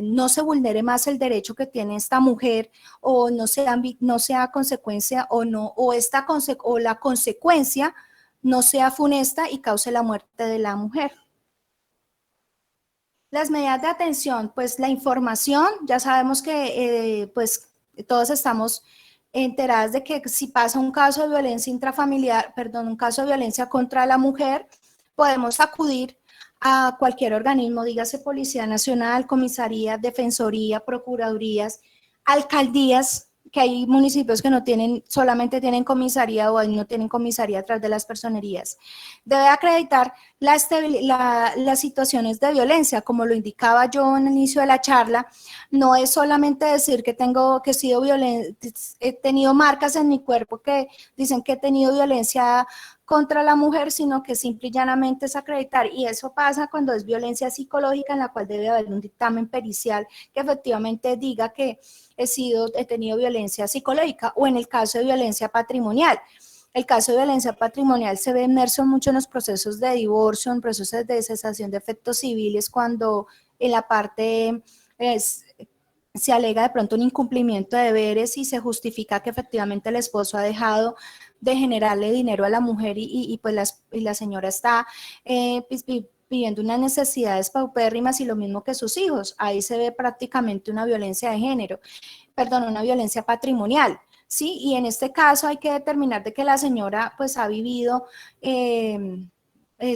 no se vulnere más el derecho que tiene esta mujer o no sea consecuencia o la consecuencia no sea funesta y cause la muerte de la mujer. Las medidas de atención, pues la información, ya sabemos que pues todos estamos enteradas de que si pasa un caso de violencia intrafamiliar, un caso de violencia contra la mujer, podemos acudir a cualquier organismo, dígase Policía Nacional, Comisaría, Defensoría, Procuradurías, alcaldías, que hay municipios que solamente tienen comisaría o no tienen comisaría a través de las personerías. Debe acreditar las situaciones de violencia, como lo indicaba yo en el inicio de la charla, no es solamente decir que he tenido marcas en mi cuerpo que dicen que he tenido violencia contra la mujer, sino que simple y llanamente es acreditar, y eso pasa cuando es violencia psicológica, en la cual debe haber un dictamen pericial que efectivamente diga que he tenido violencia psicológica, o en el caso de violencia patrimonial. El caso de violencia patrimonial se ve inmerso mucho en los procesos de divorcio, en procesos de cesación de efectos civiles, cuando en la parte se alega de pronto un incumplimiento de deberes y se justifica que efectivamente el esposo ha dejado de generarle dinero a la mujer y la señora está pidiendo unas necesidades paupérrimas y lo mismo que sus hijos. Ahí se ve prácticamente una violencia de género, una violencia patrimonial. Sí, y en este caso hay que determinar de que la señora pues ha vivido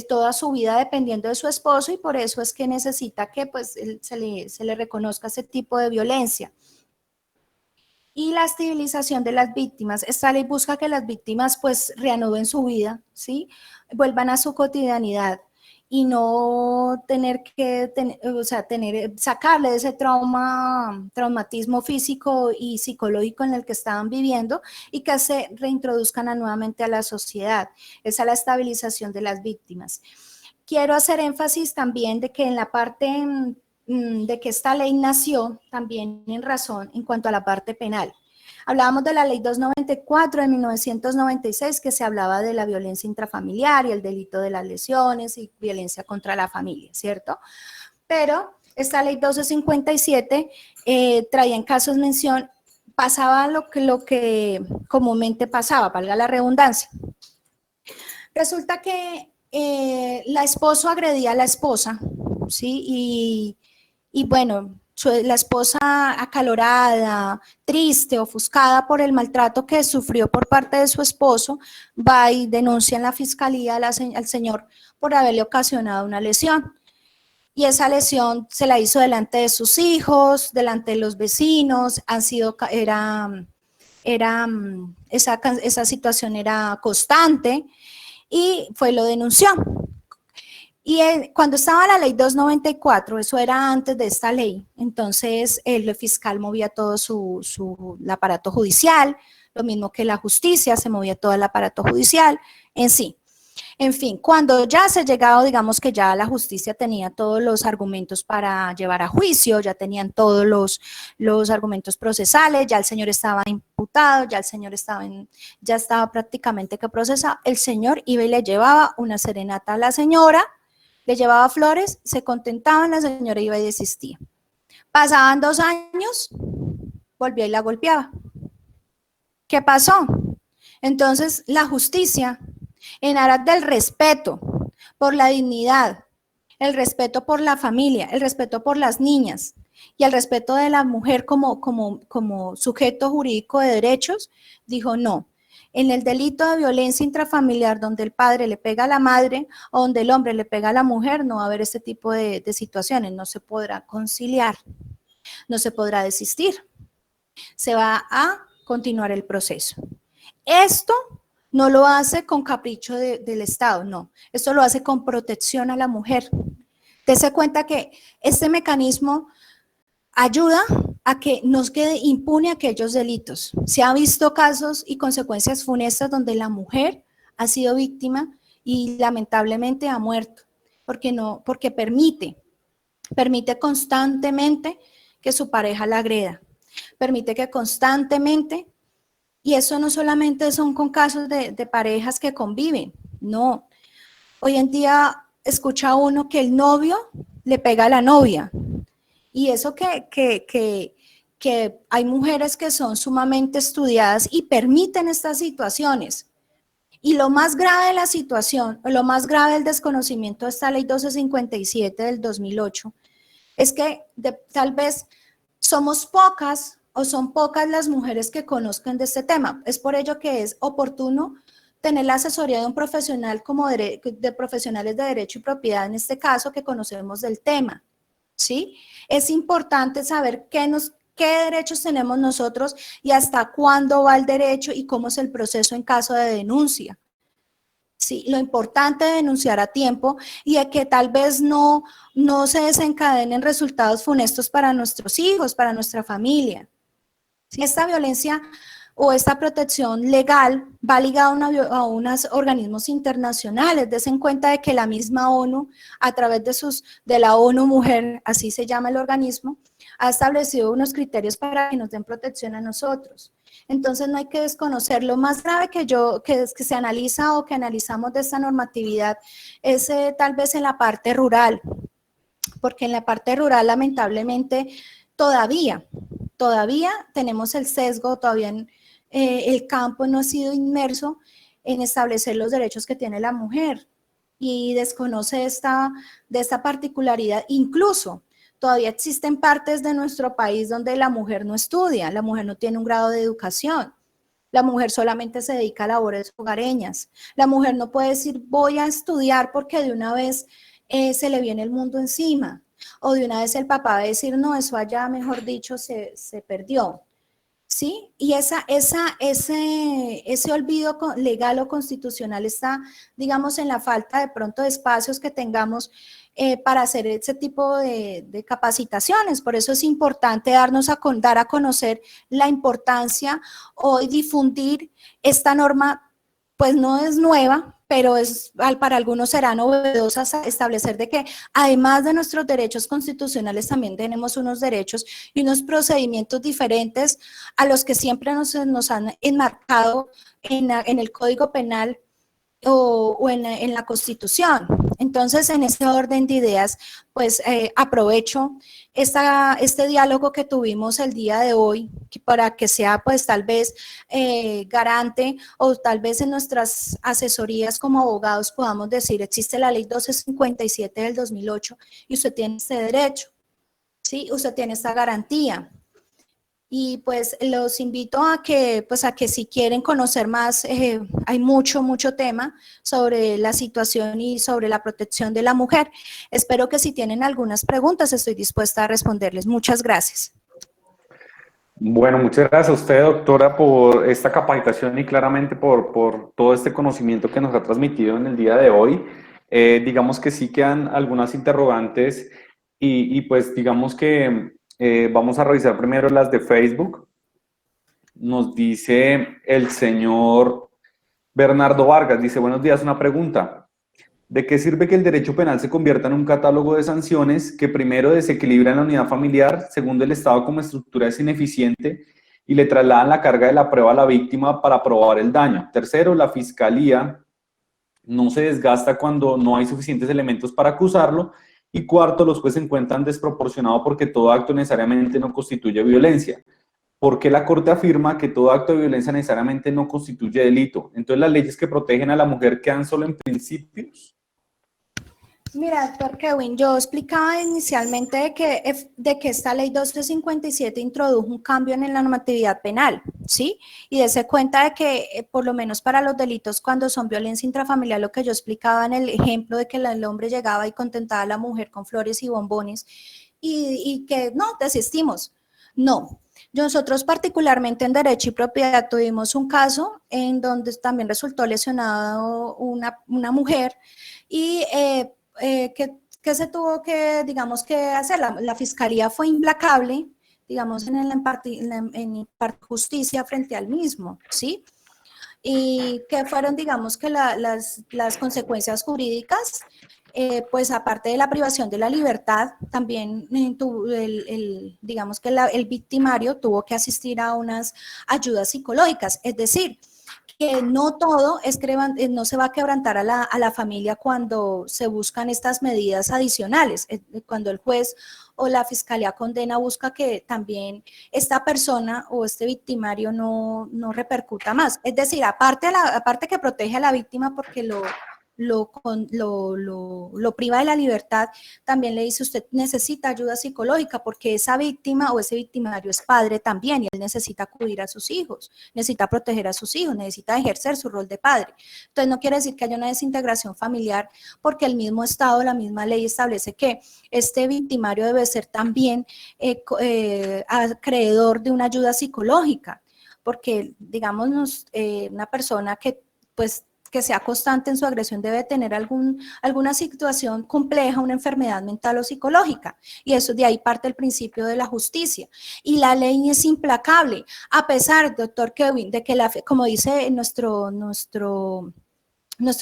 toda su vida dependiendo de su esposo y por eso es que necesita que pues se le reconozca ese tipo de violencia. Y la estabilización de las víctimas. Esta ley busca que las víctimas pues reanuden su vida, ¿sí? Vuelvan a su cotidianidad y no tener que, sacarle de ese traumatismo físico y psicológico en el que estaban viviendo y que se reintroduzcan nuevamente a la sociedad. Esa es la estabilización de las víctimas. Quiero hacer énfasis también de que en la parte de que esta ley nació también en razón en cuanto a la parte penal. Hablábamos de la ley 294 de 1996 que se hablaba de la violencia intrafamiliar y el delito de las lesiones y violencia contra la familia, ¿cierto? Pero esta ley 1257 traía en casos mención, pasaba lo que comúnmente pasaba, valga la redundancia. Resulta que la esposa agredía a la esposa, ¿sí? Y bueno, la esposa acalorada, triste, ofuscada por el maltrato que sufrió por parte de su esposo, va y denuncia en la fiscalía al señor por haberle ocasionado una lesión. Y esa lesión se la hizo delante de sus hijos, delante de los vecinos, esa situación era constante y lo denunció. Y cuando estaba la ley 294, eso era antes de esta ley, entonces el fiscal movía todo el aparato judicial, lo mismo que la justicia, se movía todo el aparato judicial en sí. En fin, cuando ya se llegaba, digamos que ya la justicia tenía todos los argumentos para llevar a juicio, ya tenían todos los argumentos procesales, ya el señor estaba imputado, ya el señor ya estaba prácticamente que procesado, el señor iba y le llevaba una serenata a la señora, le llevaba flores, se contentaban, la señora iba y desistía. Pasaban 2 años, volvía y la golpeaba. ¿Qué pasó? Entonces, la justicia, en aras del respeto por la dignidad, el respeto por la familia, el respeto por las niñas y el respeto de la mujer como sujeto jurídico de derechos, dijo no. En el delito de violencia intrafamiliar donde el padre le pega a la madre o donde el hombre le pega a la mujer, no va a haber este tipo de situaciones, no se podrá conciliar, no se podrá desistir, se va a continuar el proceso. Esto no lo hace con capricho del Estado, no, esto lo hace con protección a la mujer. Dese cuenta que este mecanismo ayuda a que nos quede impune aquellos delitos. Se han visto casos y consecuencias funestas donde la mujer ha sido víctima y lamentablemente ha muerto, porque permite constantemente que su pareja la agreda, permite que constantemente, y eso no solamente son con casos de parejas que conviven, no. Hoy en día escucha uno que el novio le pega a la novia, y eso que hay mujeres que son sumamente estudiadas y permiten estas situaciones. Y lo más grave de la situación, lo más grave del desconocimiento de esta ley 1257 del 2008, es que tal vez somos pocas o son pocas las mujeres que conozcan de este tema. Es por ello que es oportuno tener la asesoría de un profesional como de profesionales de derecho y propiedad, en este caso, que conocemos del tema, ¿sí? Es importante saber qué derechos tenemos nosotros y hasta cuándo va el derecho y cómo es el proceso en caso de denuncia. Sí, lo importante es denunciar a tiempo y de que tal vez no se desencadenen resultados funestos para nuestros hijos, para nuestra familia. Si esta violencia o esta protección legal va ligada a unos organismos internacionales, des en cuenta de que la misma ONU, a través de la ONU Mujer, así se llama el organismo, ha establecido unos criterios para que nos den protección a nosotros. Entonces no hay que desconocer. Lo más grave que se analiza o que analizamos de esta normatividad es tal vez en la parte rural, porque en la parte rural lamentablemente todavía tenemos el sesgo, todavía el campo no ha sido inmerso en establecer los derechos que tiene la mujer y desconoce de esta particularidad. Incluso todavía existen partes de nuestro país donde la mujer no estudia, la mujer no tiene un grado de educación, la mujer solamente se dedica a labores hogareñas, la mujer no puede decir voy a estudiar porque de una vez se le viene el mundo encima, o de una vez el papá va a decir no, eso allá mejor dicho se perdió, ¿sí? Y ese olvido legal o constitucional está, digamos, en la falta de pronto de espacios que tengamos para hacer ese tipo de capacitaciones. Por eso es importante dar a conocer la importancia o difundir esta norma, pues no es nueva, pero para algunos será novedosa establecer de que además de nuestros derechos constitucionales también tenemos unos derechos y unos procedimientos diferentes a los que siempre nos han enmarcado en el Código Penal o en la Constitución. Entonces, en ese orden de ideas, pues aprovecho este diálogo que tuvimos el día de hoy para que sea pues tal vez garante o tal vez en nuestras asesorías como abogados podamos decir, existe la ley 1257 del 2008 y usted tiene este derecho, ¿sí? Usted tiene esta garantía. Y pues los invito a que si quieren conocer más, hay mucho tema sobre la situación y sobre la protección de la mujer. Espero que si tienen algunas preguntas, estoy dispuesta a responderles. Muchas gracias. Bueno, muchas gracias a usted, doctora, por esta capacitación y claramente por todo este conocimiento que nos ha transmitido en el día de hoy. Digamos que sí quedan algunas interrogantes y pues digamos que vamos a revisar primero las de Facebook. Nos dice el señor Bernardo Vargas, dice, buenos días, una pregunta. ¿De qué sirve que el derecho penal se convierta en un catálogo de sanciones que primero desequilibran la unidad familiar, segundo el Estado como estructura es ineficiente y le trasladan la carga de la prueba a la víctima para probar el daño? Tercero, la fiscalía no se desgasta cuando no hay suficientes elementos para acusarlo. Y cuarto, los jueces se encuentran desproporcionados porque todo acto necesariamente no constituye violencia. ¿Por qué la Corte afirma que todo acto de violencia necesariamente no constituye delito? Entonces, las leyes que protegen a la mujer quedan solo en principios. Mira, doctor Kevin, yo explicaba inicialmente de que esta ley 1257 introdujo un cambio en la normatividad penal, ¿sí? Y dése cuenta de que, por lo menos para los delitos cuando son violencia intrafamiliar, lo que yo explicaba en el ejemplo de que el hombre llegaba y contentaba a la mujer con flores y bombones y que no, desistimos. No. Nosotros particularmente en Derecho y Propiedad tuvimos un caso en donde también resultó lesionado una mujer y que se tuvo que, digamos, que hacer. La fiscalía fue implacable, digamos, en justicia frente al mismo, ¿sí? Y que fueron, digamos, que las consecuencias jurídicas, pues aparte de la privación de la libertad, también digamos que el victimario tuvo que asistir a unas ayudas psicológicas, es decir, que no todo no se va a quebrantar a la familia cuando se buscan estas medidas adicionales, cuando el juez o la fiscalía condena busca que también esta persona o este victimario no repercuta más. Es decir, aparte que protege a la víctima porque lo priva de la libertad, también le dice usted necesita ayuda psicológica porque esa víctima o ese victimario es padre también y él necesita acudir a sus hijos, necesita proteger a sus hijos, necesita ejercer su rol de padre. Entonces no quiere decir que haya una desintegración familiar porque el mismo Estado, la misma ley establece que este victimario debe ser también acreedor de una ayuda psicológica, porque digamos una persona que pues que sea constante en su agresión debe tener alguna situación compleja, una enfermedad mental o psicológica, y eso de ahí parte el principio de la justicia, y la ley es implacable, a pesar, doctor Kevin, de que como dice nuestro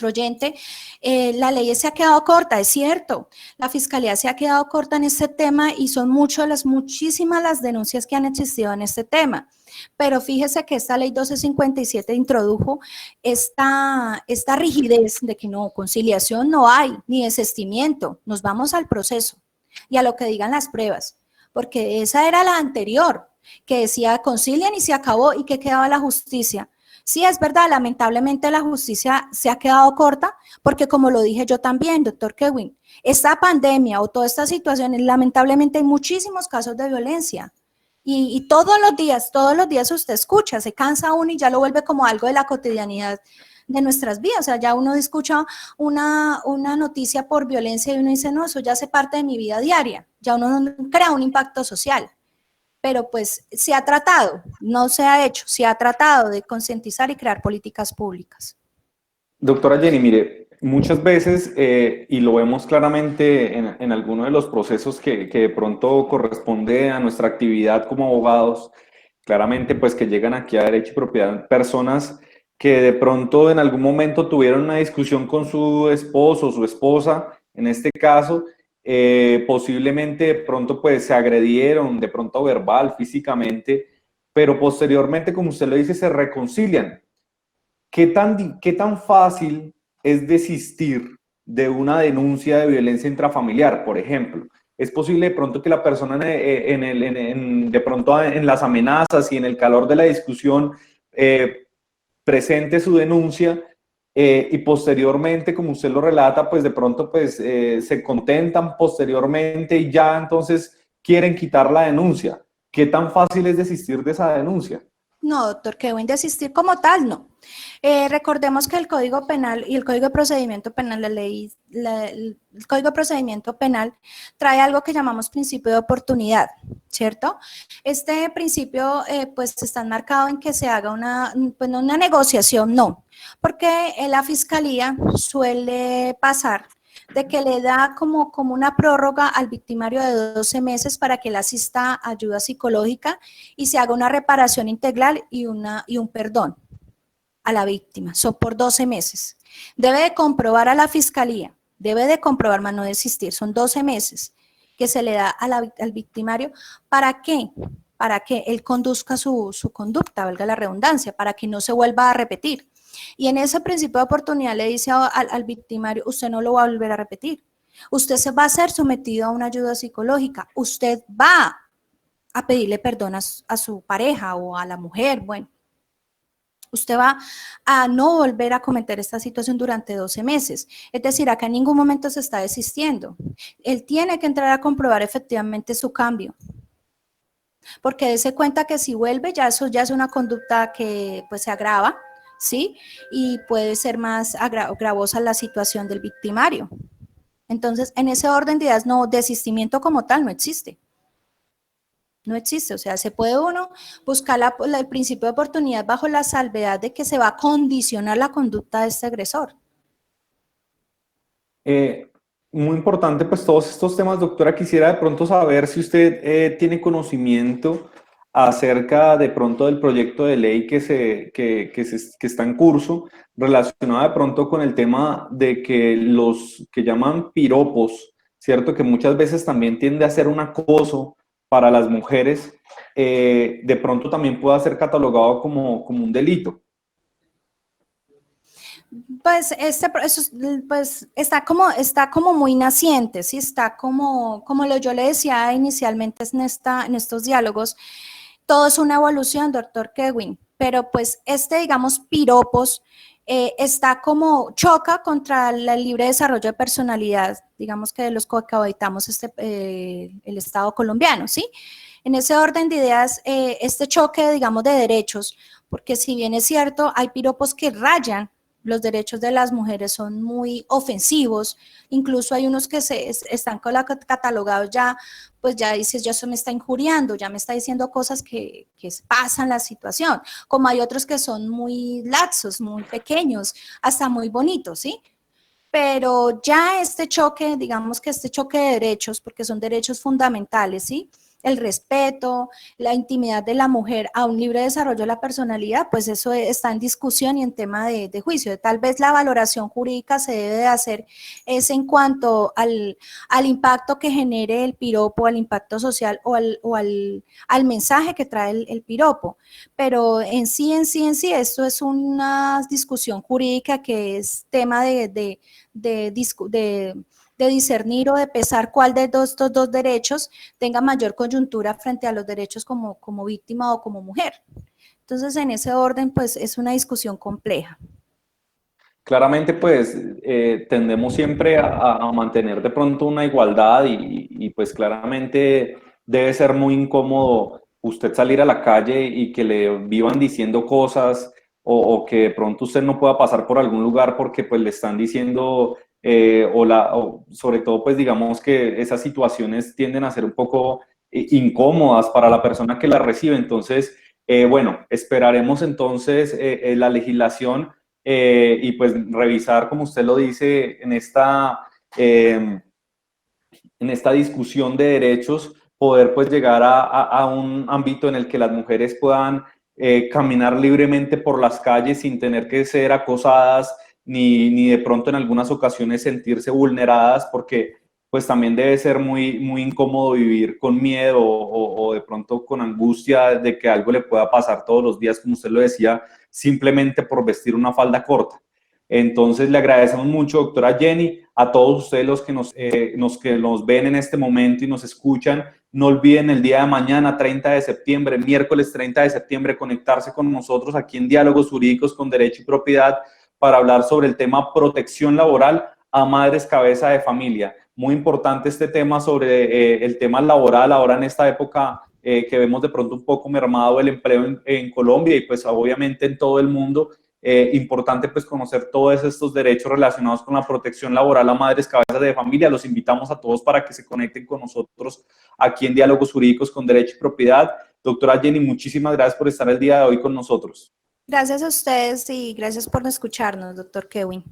oyente, la ley se ha quedado corta, es cierto, la fiscalía se ha quedado corta en este tema y son muchísimas las denuncias que han existido en este tema, pero fíjese que esta ley 1257 introdujo esta rigidez de que no, conciliación no hay, ni desistimiento, nos vamos al proceso y a lo que digan las pruebas, porque esa era la anterior, que decía concilian y se acabó y que quedaba la justicia. Sí, es verdad, lamentablemente la justicia se ha quedado corta porque como lo dije yo también, doctor Kevin, esta pandemia o todas estas situaciones, lamentablemente hay muchísimos casos de violencia y todos los días usted escucha, se cansa uno y ya lo vuelve como algo de la cotidianidad de nuestras vidas, o sea, ya uno escucha una noticia por violencia y uno dice, no, eso ya hace parte de mi vida diaria, ya uno crea un impacto social. Pero pues se ha tratado, no se ha hecho, se ha tratado de concientizar y crear políticas públicas. Doctora Jenny, mire, muchas veces, y lo vemos claramente en alguno de los procesos que de pronto corresponde a nuestra actividad como abogados, claramente pues que llegan aquí a Derecho y Propiedad personas que de pronto en algún momento tuvieron una discusión con su esposo o su esposa, en este caso, posiblemente de pronto pues se agredieron, de pronto verbal, físicamente, pero posteriormente, como usted lo dice, se reconcilian. ¿Qué tan fácil es desistir de una denuncia de violencia intrafamiliar, por ejemplo. Es posible de pronto que la persona de pronto en las amenazas y en el calor de la discusión presente su denuncia y posteriormente, como usted lo relata, pues de pronto pues se contentan posteriormente y ya entonces quieren quitar la denuncia. ¿Qué tan fácil es desistir de esa denuncia? No, doctor, que deben de asistir como tal, no. Recordemos que el Código Penal y el Código de Procedimiento Penal, el Código de Procedimiento Penal trae algo que llamamos principio de oportunidad, ¿cierto? Este principio, pues, está enmarcado en que se haga pues, no una negociación, no, porque la Fiscalía suele pasar de que le da como una prórroga al victimario de 12 meses para que él asista a ayuda psicológica y se haga una reparación integral y un perdón a la víctima. Son por 12 meses. Debe de comprobar a la fiscalía, debe de comprobar, más no desistir, son 12 meses que se le da al victimario. ¿Para qué? Para que él conduzca su conducta, valga la redundancia, para que no se vuelva a repetir. Y en ese principio de oportunidad le dice al victimario, usted no lo va a volver a repetir. Usted se va a ser sometido a una ayuda psicológica. Usted va a pedirle perdón a su pareja o a la mujer. Bueno, usted va a no volver a cometer esta situación durante 12 meses. Es decir, acá en ningún momento se está desistiendo. Él tiene que entrar a comprobar efectivamente su cambio. Porque dése cuenta que si vuelve, ya eso ya es una conducta que pues se agrava, ¿sí? Y puede ser más gravosa la situación del victimario. Entonces, en ese orden de ideas, no, desistimiento como tal no existe. No existe, o sea, se puede uno buscar el principio de oportunidad bajo la salvedad de que se va a condicionar la conducta de este agresor. Eh, Muy importante, pues todos estos temas, doctora, quisiera de pronto saber si usted tiene conocimiento acerca de pronto del proyecto de ley que está en curso, relacionado de pronto con el tema de que los que llaman piropos, ¿cierto? Que muchas veces también tiende a ser un acoso para las mujeres, de pronto también pueda ser catalogado como un delito. Pues pues está como muy naciente, sí, está como yo le decía inicialmente en estos diálogos, todo es una evolución, doctor Kevin, pero pues digamos, piropos, está como choca contra el libre desarrollo de personalidad, digamos que de los que habitamos el Estado colombiano, ¿sí? En ese orden de ideas, este choque, digamos, de derechos, porque si bien es cierto, hay piropos que rayan los derechos de las mujeres, son muy ofensivos, incluso hay unos que están catalogados ya, pues ya dices, ya eso me está injuriando, ya me está diciendo cosas que pasan la situación, como hay otros que son muy laxos, muy pequeños, hasta muy bonitos, ¿sí? Pero ya este choque, digamos que este choque de derechos, porque son derechos fundamentales, ¿sí? El respeto, la intimidad de la mujer a un libre desarrollo de la personalidad, pues eso está en discusión y en tema de juicio. Tal vez la valoración jurídica se debe de hacer es en cuanto al impacto que genere el piropo, al impacto social al mensaje que trae el piropo. Pero esto es una discusión jurídica que es tema de, de discernir o de pesar cuál de estos dos derechos tenga mayor coyuntura frente a los derechos como víctima o como mujer. Entonces, en ese orden, pues es una discusión compleja. Claramente, pues tendemos siempre a mantener de pronto una igualdad y pues claramente debe ser muy incómodo usted salir a la calle y que le vivan diciendo cosas o que de pronto usted no pueda pasar por algún lugar porque pues le están diciendo o sobre todo pues digamos que esas situaciones tienden a ser un poco incómodas para la persona que la recibe. Entonces, bueno, esperaremos entonces la legislación y pues revisar, como usted lo dice, en esta discusión de derechos, poder pues llegar a un ámbito en el que las mujeres puedan caminar libremente por las calles sin tener que ser acosadas ni de pronto en algunas ocasiones sentirse vulneradas porque pues también debe ser muy incómodo vivir con miedo o de pronto con angustia de que algo le pueda pasar todos los días, como usted lo decía, simplemente por vestir una falda corta. Entonces, le agradecemos mucho, doctora Jenny, a todos ustedes los que nos ven en este momento y nos escuchan. No olviden el día de mañana, 30 de septiembre, miércoles 30 de septiembre, conectarse con nosotros aquí en Diálogos Jurídicos con Derecho y Propiedad para hablar sobre el tema protección laboral a madres cabeza de familia. Muy importante este tema sobre el tema laboral ahora en esta época que vemos de pronto un poco mermado el empleo en Colombia y pues obviamente en todo el mundo. Importante pues conocer todos estos derechos relacionados con la protección laboral a madres cabezas de familia. Los invitamos a todos para que se conecten con nosotros aquí en Diálogos Jurídicos con Derecho y Propiedad. Doctora Jenny, muchísimas gracias por estar el día de hoy con nosotros. Gracias a ustedes y gracias por escucharnos, doctor Kevin.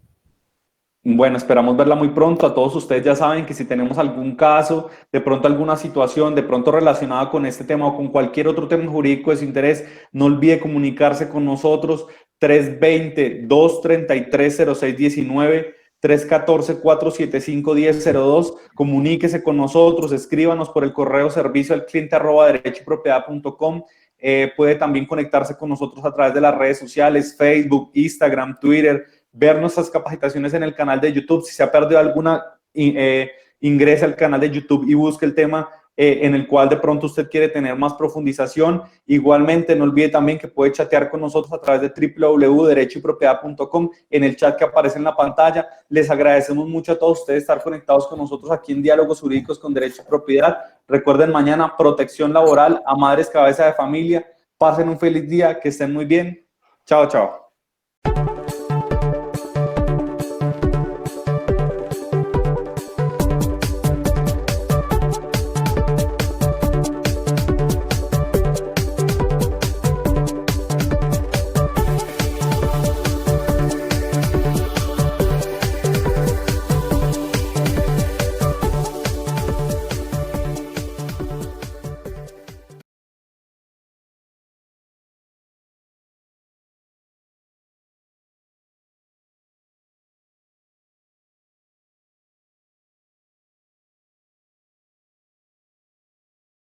Bueno, esperamos verla muy pronto. A todos ustedes ya saben que si tenemos algún caso, de pronto alguna situación, de pronto relacionada con este tema o con cualquier otro tema jurídico de su interés, no olvide comunicarse con nosotros 320-233-0619, 314-475-1002. Comuníquese con nosotros, escríbanos por el correo servicio al cliente @derechoypropiedad.com. Puede también conectarse con nosotros a través de las redes sociales, Facebook, Instagram, Twitter, ver nuestras capacitaciones en el canal de YouTube. Si se ha perdido alguna, ingrese al canal de YouTube y busque el tema en el cual de pronto usted quiere tener más profundización. Igualmente, no olvide también que puede chatear con nosotros a través de www.derechoypropiedad.com en el chat que aparece en la pantalla. Les agradecemos mucho a todos ustedes estar conectados con nosotros aquí en Diálogos Jurídicos con Derecho y Propiedad. Recuerden, mañana protección laboral a madres cabeza de familia. Pasen un feliz día, que estén muy bien. Chao, chao.